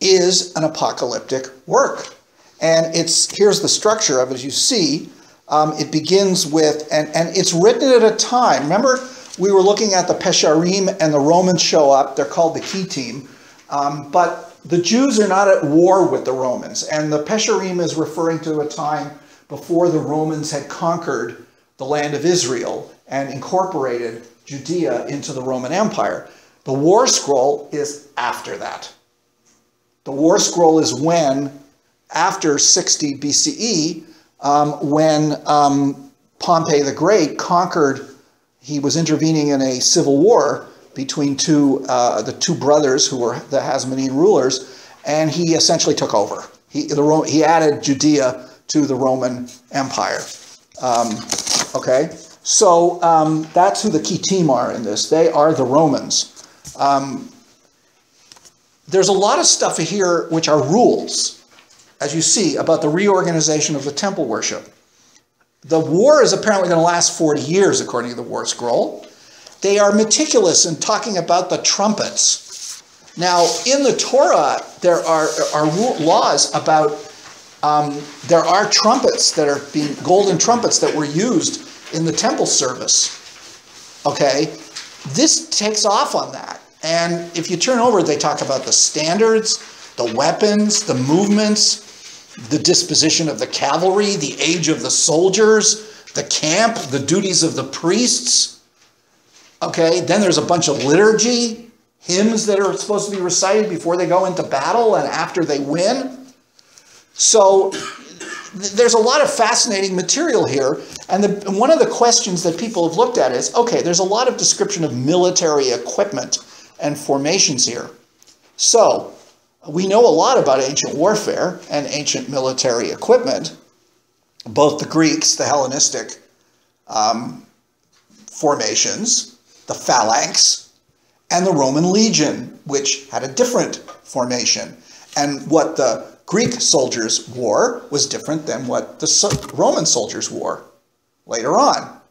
is an apocalyptic work. And here's the structure of it, as you see. It begins with, and it's written at a time. Remember, we were looking at the Pesharim and the Romans show up. They're called the key team. But the Jews are not at war with the Romans. And the Pesharim is referring to a time before the Romans had conquered the land of Israel and incorporated Judea into the Roman Empire. The War Scroll is after that. The War Scroll is when, after 60 BCE, when Pompey the Great conquered, he was intervening in a civil war between the two brothers who were the Hasmonean rulers, and he essentially took over. He added Judea to the Roman Empire. Okay, so that's who the key team are in this. They are the Romans. There's a lot of stuff here which are rules, as you see, about the reorganization of the temple worship. The war is apparently going to last 40 years, according to the War Scroll. They are meticulous in talking about the trumpets. Now, in the Torah, there are laws about, there are trumpets that are golden trumpets that were used in the temple service. Okay? This takes off on that. And if you turn over, they talk about the standards, the weapons, the movements, the disposition of the cavalry, the age of the soldiers, the camp, the duties of the priests. Okay, then there's a bunch of liturgy, hymns that are supposed to be recited before they go into battle and after they win. So there's a lot of fascinating material here. And one of the questions that people have looked at is, okay, there's a lot of description of military equipment and formations here. So we know a lot about ancient warfare and ancient military equipment. Both the Greeks, the Hellenistic formations, the phalanx, and the Roman legion, which had a different formation. And what the Greek soldiers wore was different than what the Roman soldiers wore later on.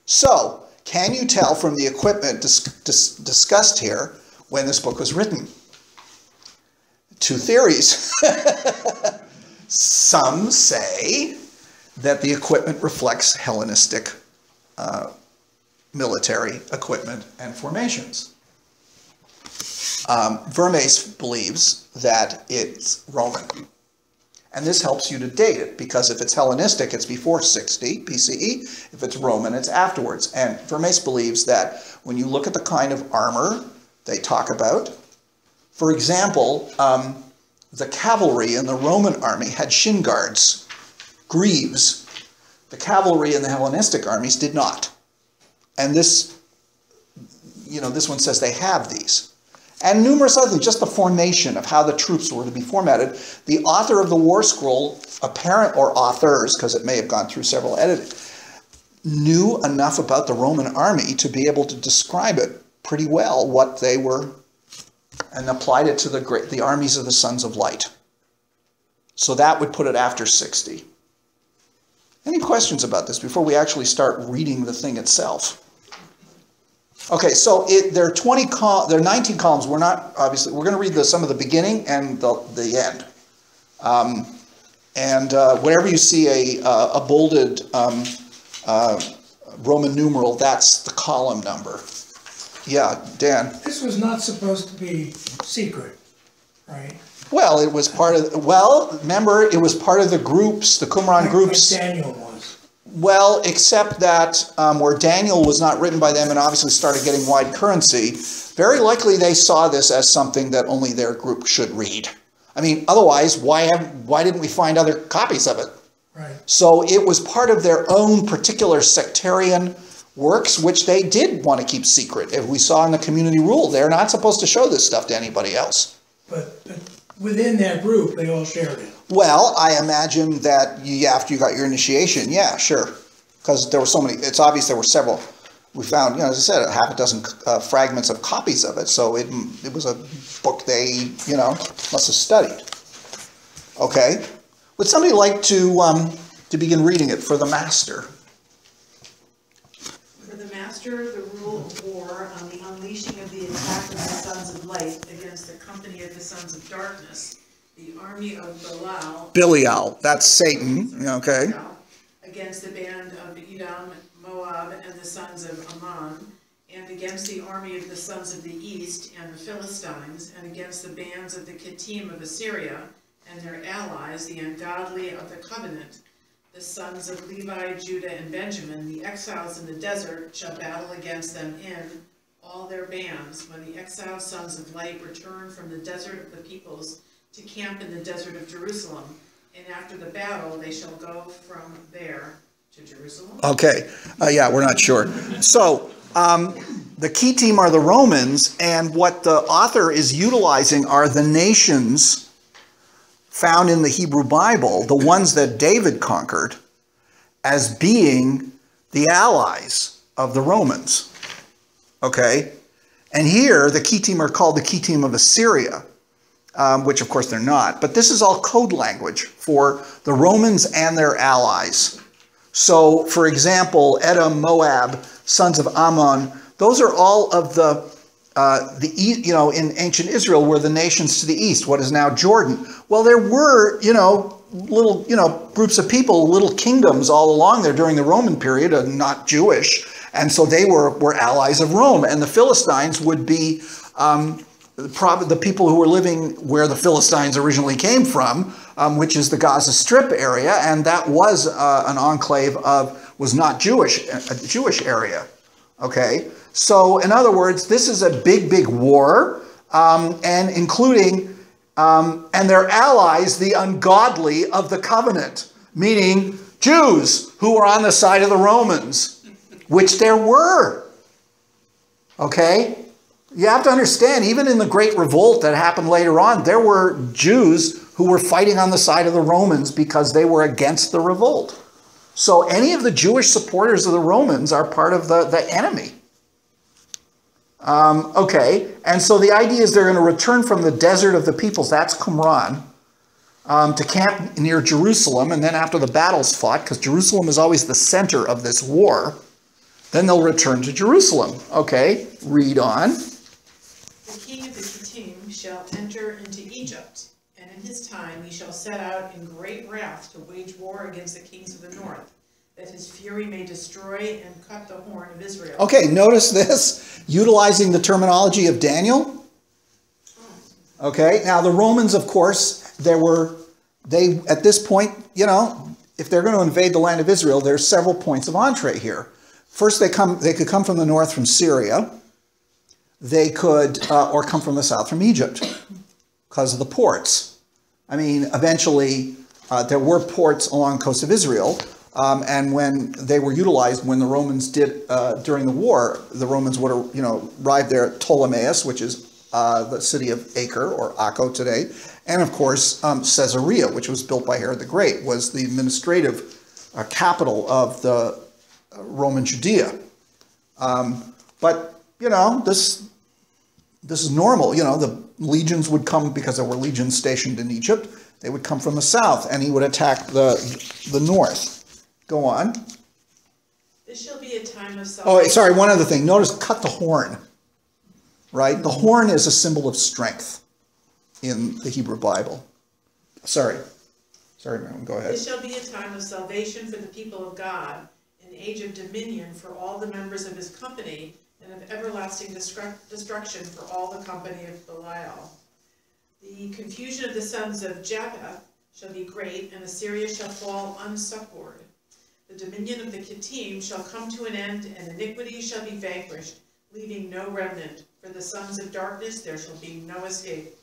So, can you tell from the equipment discussed here when this book was written? Two theories. Some say that the equipment reflects Hellenistic military equipment and formations. Vermes believes that it's Roman. And this helps you to date it, because if it's Hellenistic, it's before 60 BCE. If it's Roman, it's afterwards. And Vermes believes that when you look at the kind of armor they talk about, for example, the cavalry in the Roman army had shin guards, greaves. The cavalry in the Hellenistic armies did not. And this, this one says they have these. And numerous other things, just the formation of how the troops were to be formatted. The author of the War Scroll, or authors, because it may have gone through several editors, knew enough about the Roman army to be able to describe it pretty well, what they were, and applied it to the armies of the sons of light. So that would put it after 60. Any questions about this before we actually start reading the thing itself? Okay, so there are 19 columns. We're going to read some of the beginning and the end. Whenever you see a bolded Roman numeral, that's the column number. Yeah, Dan. This was not supposed to be secret, right? Well, it was part of, remember, it was part of the groups, the Qumran groups. Like Daniel was. Well, except that where Daniel was not written by them and obviously started getting wide currency, very likely they saw this as something that only their group should read. I mean, otherwise, why didn't we find other copies of it? Right. So it was part of their own particular sectarian works, which they did want to keep secret. If we saw in the community rule, they're not supposed to show this stuff to anybody else. But within that group, they all shared it. Well, I imagine that after you got your initiation, yeah, sure. Because there were so many, it's obvious there were several. We found, as I said, a half a dozen fragments of copies of it. So it was a book they, must have studied. Okay. Would somebody like to begin reading it for the master? For the master, the rule of war on the unleashing of the attack of the sons of light against the company of the sons of darkness, the army of Belial, that's Satan, okay. Against the band of Edom, Moab, and the sons of Ammon, and against the army of the sons of the east and the Philistines, and against the bands of the Kittim of Assyria, and their allies, the ungodly of the covenant, the sons of Levi, Judah, and Benjamin, the exiles in the desert, shall battle against them in all their bands, when the exiled sons of light return from the desert of the peoples to camp in the desert of Jerusalem, and after the battle they shall go from there to Jerusalem. Okay, we're not sure. So the Kittim are the Romans, and what the author is utilizing are the nations found in the Hebrew Bible, the ones that David conquered, as being the allies of the Romans. Okay, and here the Kittim are called the Kittim of Assyria. Which of course they're not, but this is all code language for the Romans and their allies. So, for example, Edom, Moab, sons of Ammon, those are all of in ancient Israel were the nations to the east, what is now Jordan. Well, there were, little, groups of people, little kingdoms all along there during the Roman period, not Jewish, and so they were allies of Rome, and the Philistines would be the people who were living where the Philistines originally came from, which is the Gaza Strip area, and that was an enclave was not Jewish, a Jewish area. Okay, so in other words, this is a big war, and including, and their allies, the ungodly of the covenant, meaning Jews who were on the side of the Romans, which there were. Okay? You have to understand, even in the Great Revolt that happened later on, there were Jews who were fighting on the side of the Romans because they were against the revolt. So any of the Jewish supporters of the Romans are part of the enemy. Okay, and so the idea is they're going to return from the desert of the peoples, that's Qumran, to camp near Jerusalem, and then after the battle's fought, because Jerusalem is always the center of this war, then they'll return to Jerusalem. Okay, read on. The king of the Kittim shall enter into Egypt, and in his time he shall set out in great wrath to wage war against the kings of the north, that his fury may destroy and cut the horn of Israel. Okay, notice this, utilizing the terminology of Daniel. Okay, now the Romans, of course, there were they, at this point, you know, if they're going to invade the land of Israel, there's several points of entree here. First, they could come from the north from Syria. They could, or come from the south from Egypt because of the ports. I mean, eventually, there were ports along the coast of Israel, and when they were utilized, when the Romans did, during the war, the Romans would have, you know, arrived there at Ptolemais, which is the city of Acre, or Akko today, and of course, Caesarea, which was built by Herod the Great, was the administrative capital of the Roman Judea. But, you know, this is normal. You know, the legions would come because there were legions stationed in Egypt. They would come from the south, and he would attack the north. Go on. This shall be a time of salvation. Oh, sorry, one other thing. Notice, cut the horn. Right? The horn is a symbol of strength in the Hebrew Bible. Sorry, Marilyn, go ahead. This shall be a time of salvation for the people of God, an age of dominion for all the members of his company, and of everlasting destruction for all the company of Belial. The confusion of the sons of Japheth shall be great, and Assyria shall fall unsuccored. The dominion of the Kittim shall come to an end, and iniquity shall be vanquished, leaving no remnant. For the sons of darkness there shall be no escape.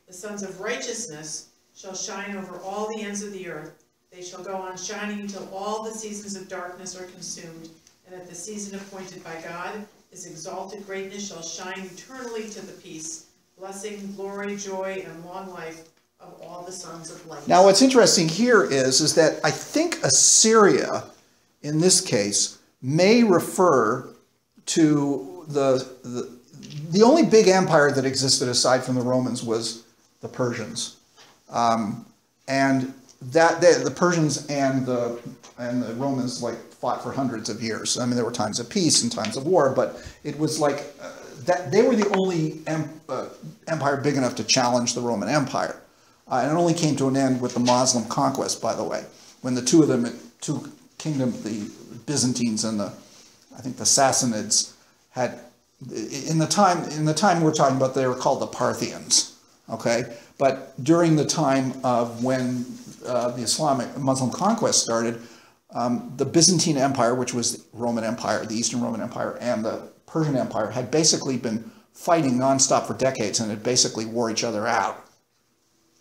The sons of righteousness shall shine over all the ends of the earth. They shall go on shining until all the seasons of darkness are consumed, and at the season appointed by God, his exalted greatness shall shine eternally to the peace, blessing, glory, joy, and long life of all the sons of light. Now, what's interesting here is that I think Assyria, in this case, may refer to the only big empire that existed aside from the Romans was the Persians, and that the Persians and the Romans like fought for hundreds of years. I mean, there were times of peace and times of war, but it was like that they were the only empire big enough to challenge the Roman Empire, and it only came to an end with the Muslim conquest. By the way, when the two kingdoms, the Byzantines and I think the Sassanids, had in the time we're talking about, they were called the Parthians. Okay, but during the time of when the Muslim conquest started, the Byzantine Empire, which was the Roman Empire, the Eastern Roman Empire, and the Persian Empire had basically been fighting nonstop for decades and had basically wore each other out.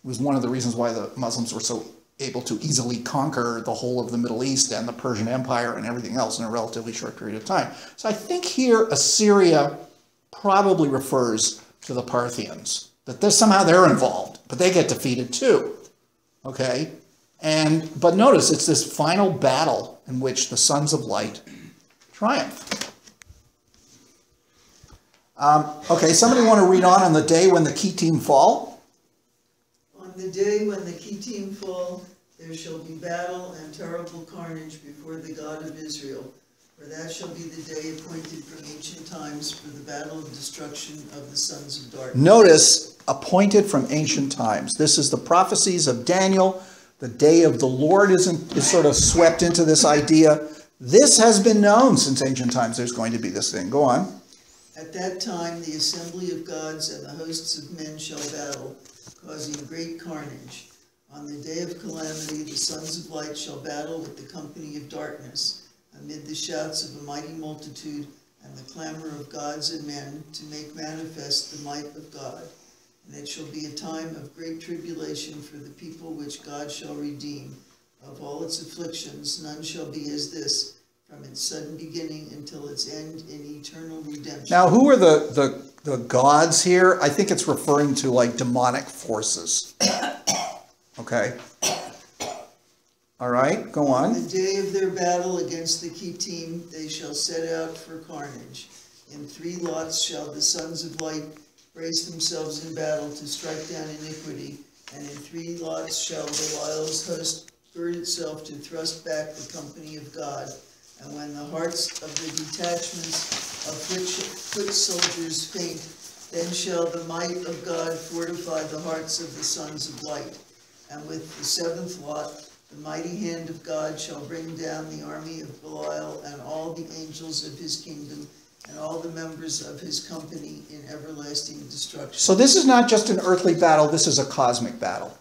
It was one of the reasons why the Muslims were so able to easily conquer the whole of the Middle East and the Persian Empire and everything else in a relatively short period of time. So I think here Assyria probably refers to the Parthians, that somehow they're involved, but they get defeated too. Okay? But notice, it's this final battle in which the sons of light triumph. Okay, somebody want to read on the day when the Kittim fall? On the day when the Kittim fall, there shall be battle and terrible carnage before the God of Israel, for that shall be the day appointed from ancient times for the battle of destruction of the sons of darkness. Notice, appointed from ancient times. This is the prophecies of Daniel. The day of the Lord is sort of swept into this idea. This has been known since ancient times. There's going to be this thing. Go on. At that time, the assembly of gods and the hosts of men shall battle, causing great carnage. On the day of calamity, the sons of light shall battle with the company of darkness, amid the shouts of a mighty multitude and the clamor of gods and men, to make manifest the might of God. And it shall be a time of great tribulation for the people which God shall redeem. Of all its afflictions, none shall be as this, from its sudden beginning until its end in eternal redemption. Now, who are the gods here? I think it's referring to like demonic forces. Okay. All right, go on. On the day of their battle against the Kittim, they shall set out for carnage. In 3 lots shall the sons of light brace themselves in battle to strike down iniquity, and in 3 lots shall Belial's host gird itself to thrust back the company of God. And when the hearts of the detachments of foot soldiers faint, then shall the might of God fortify the hearts of the sons of light. And with the 7th lot, the mighty hand of God shall bring down the army of Belial and all the angels of his kingdom and all the members of his company in everlasting destruction. So this is not just an earthly battle, this is a cosmic battle.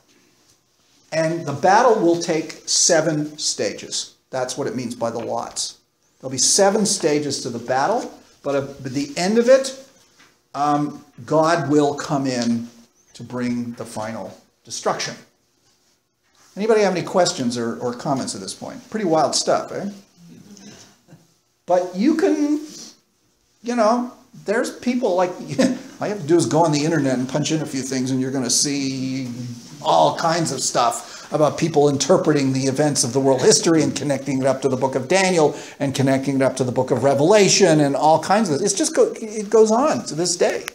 And the battle will take 7 stages. That's what it means by the lots. There'll be 7 stages to the battle, but at the end of it, God will come in to bring the final destruction. Anybody have any questions or comments at this point? Pretty wild stuff, eh? But you can, you know, there's people like, all you have to do is go on the internet and punch in a few things and you're going to see all kinds of stuff about people interpreting the events of the world history and connecting it up to the book of Daniel and connecting it up to the book of Revelation and all kinds of, it goes on to this day.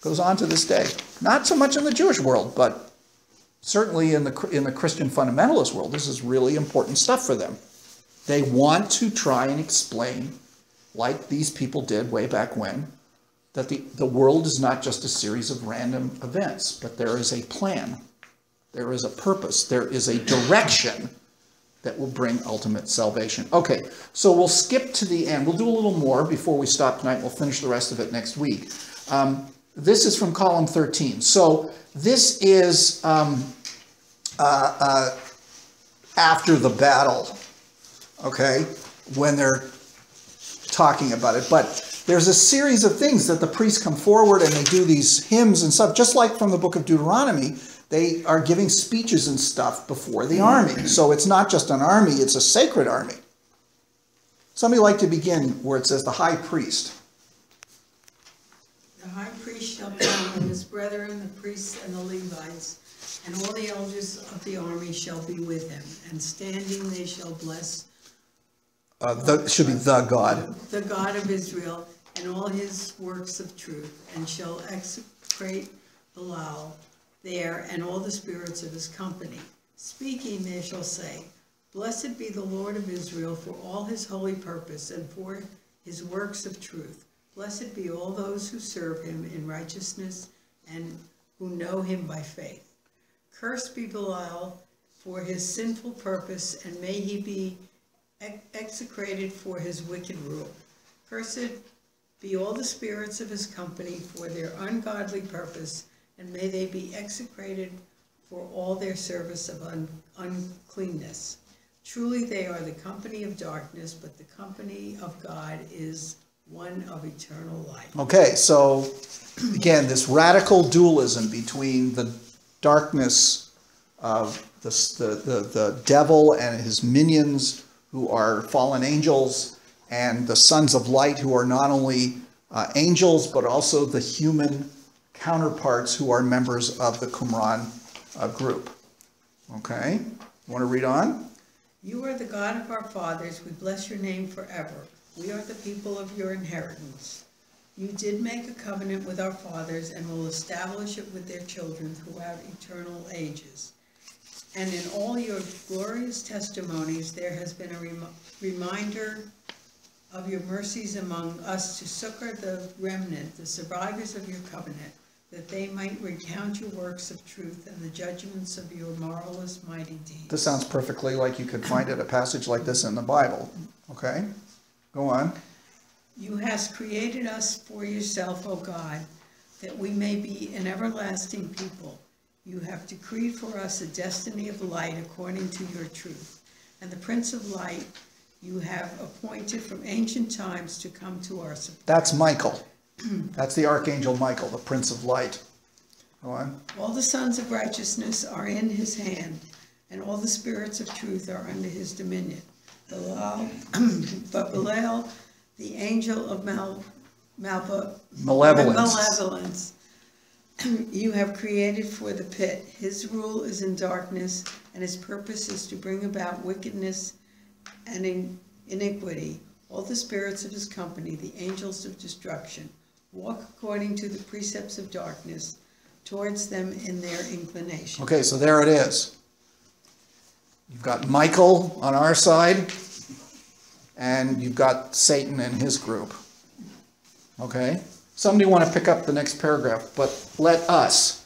Goes on to this day. Not so much in the Jewish world, but certainly in the Christian fundamentalist world, this is really important stuff for them. They want to try and explain, like these people did way back when, that the world is not just a series of random events, but there is a plan. There is a purpose. There is a direction that will bring ultimate salvation. Okay, so we'll skip to the end. We'll do a little more before we stop tonight. We'll finish the rest of it next week. This is from column 13. So this is after the battle, okay, when they're talking about it. But there's a series of things that the priests come forward and they do these hymns and stuff, just like from the book of Deuteronomy. They are giving speeches and stuff before the army. So it's not just an army, it's a sacred army. Somebody like to begin where it says the high priest. The high priest shall come, and his brethren, the priests and the Levites, and all the elders of the army shall be with him, and standing they shall bless Should be the God. the God of Israel, and all his works of truth, and shall execrate Belial there, and all the spirits of his company. Speaking, they shall say, Blessed be the Lord of Israel for all his holy purpose, and for his works of truth. Blessed be all those who serve him in righteousness, and who know him by faith. Cursed be Belial for his sinful purpose, and may he be execrated for his wicked rule. Cursed be all the spirits of his company for their ungodly purpose, and may they be execrated for all their service of uncleanness. Truly they are the company of darkness, but the company of God is one of eternal life. Okay, so again, this radical dualism between the darkness of the devil and his minions, who are fallen angels, and the sons of light, who are not only angels, but also the human counterparts who are members of the Qumran group. Okay, you want to read on? You are the God of our fathers. We bless your name forever. We are the people of your inheritance. You did make a covenant with our fathers and will establish it with their children throughout eternal ages. And in all your glorious testimonies, there has been a reminder of your mercies among us to succor the remnant, the survivors of your covenant, that they might recount your works of truth and the judgments of your marvelous mighty deeds. This sounds perfectly like you could find it a passage like this in the Bible. Okay, go on. You hast created us for yourself, O God, that we may be an everlasting people. You have decreed for us a destiny of light according to your truth. And the Prince of Light you have appointed from ancient times to come to our support. That's Michael. That's the Archangel Michael, the Prince of Light. Go on. All the sons of righteousness are in his hand, and all the spirits of truth are under his dominion. But Belial, the angel of malevolence, you have created for the pit. His rule is in darkness, and his purpose is to bring about wickedness and iniquity. All the spirits of his company, the angels of destruction, walk according to the precepts of darkness, towards them in their inclination. Okay, so there it is. You've got Michael on our side, and you've got Satan and his group. Okay? Somebody want to pick up the next paragraph, but let us.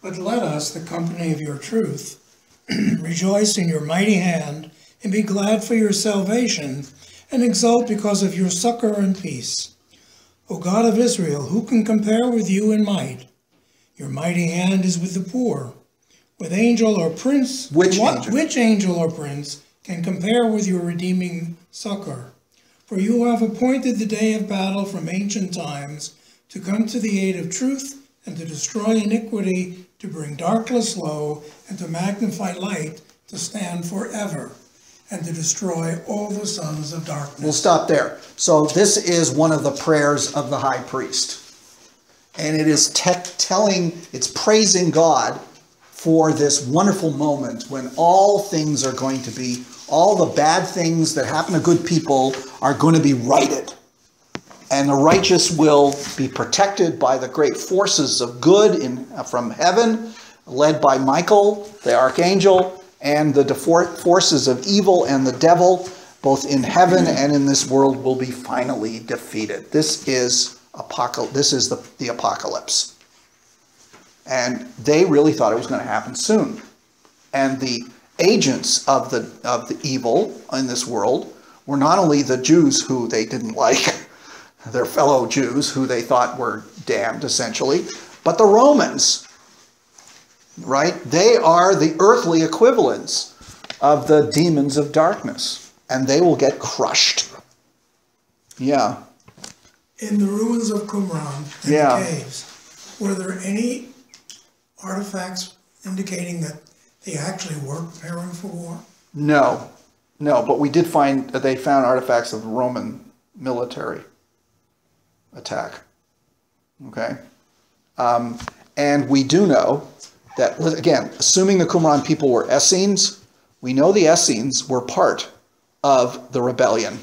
But let us, the company of your truth, rejoice in your mighty hand, and be glad for your salvation, and exult because of your succor and peace. O God of Israel, who can compare with you in might? Your mighty hand is with the poor. With angel or prince, Which angel? Which angel or prince can compare with your redeeming succor? For you have appointed the day of battle from ancient times to come to the aid of truth and to destroy iniquity, to bring darkness low and to magnify light, to stand forever and to destroy all the sons of darkness. We'll stop there. So this is one of the prayers of the high priest. And it is it's praising God for this wonderful moment when all things are going to be, all the bad things that happen to good people are going to be righted. And the righteous will be protected by the great forces of good from heaven, led by Michael, the archangel, and the forces of evil and the devil, both in heaven and in this world, will be finally defeated. This is the apocalypse. And they really thought it was going to happen soon. And the agents of the evil in this world were not only the Jews who they didn't like, their fellow Jews who they thought were damned, essentially, but the Romans, right? They are the earthly equivalents of the demons of darkness, and they will get crushed. Yeah. In the ruins of Qumran and the caves, were there any artifacts indicating that they actually were preparing for war? No, but we did find that they found artifacts of Roman military attack. Okay? And we do know that, again, assuming the Qumran people were Essenes, we know the Essenes were part of the rebellion.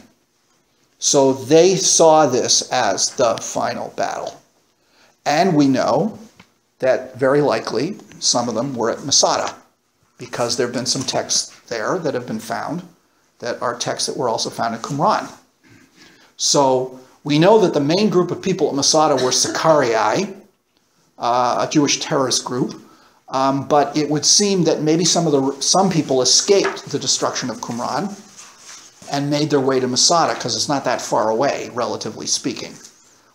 So they saw this as the final battle. And we know that very likely some of them were at Masada, because there have been some texts there that have been found that are texts that were also found in Qumran. So we know that the main group of people at Masada were Sicarii, a Jewish terrorist group, but it would seem that maybe some people escaped the destruction of Qumran and made their way to Masada, because it's not that far away, relatively speaking.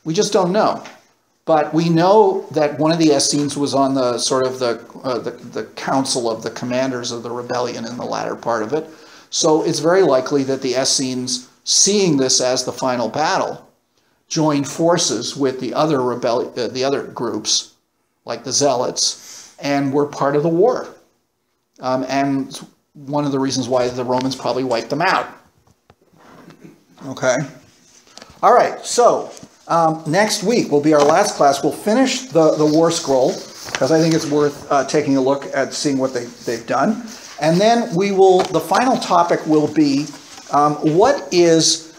We just don't know. But we know that one of the Essenes was on the sort of the council of the commanders of the rebellion in the latter part of it. So it's very likely that the Essenes, seeing this as the final battle, joined forces with the other groups, like the Zealots, and were part of the war. And one of the reasons why the Romans probably wiped them out. Okay. All right, so next week will be our last class. We'll finish the War Scroll, because I think it's worth taking a look at seeing what they've done. And then the final topic will be what is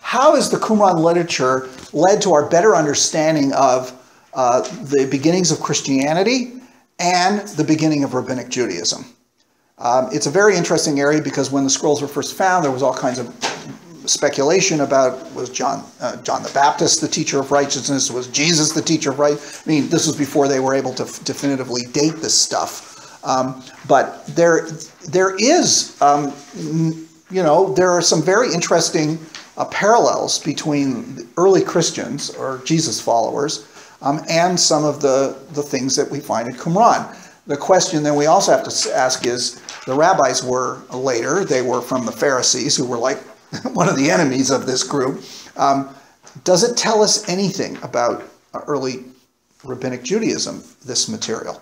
how is the Qumran literature led to our better understanding of the beginnings of Christianity and the beginning of Rabbinic Judaism. It's a very interesting area, because when the scrolls were first found, there was all kinds of speculation about, was John the Baptist the teacher of righteousness? Was Jesus the teacher of righteousness? I mean, this was before they were able to definitively date this stuff. But there is, there are some very interesting parallels between the early Christians, or Jesus followers, and some of the things that we find in Qumran. The question then we also have to ask is, the rabbis were later, they were from the Pharisees, who were like one of the enemies of this group. Does it tell us anything about early Rabbinic Judaism, this material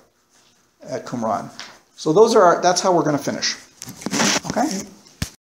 at Qumran? So that's how we're going to finish. Okay?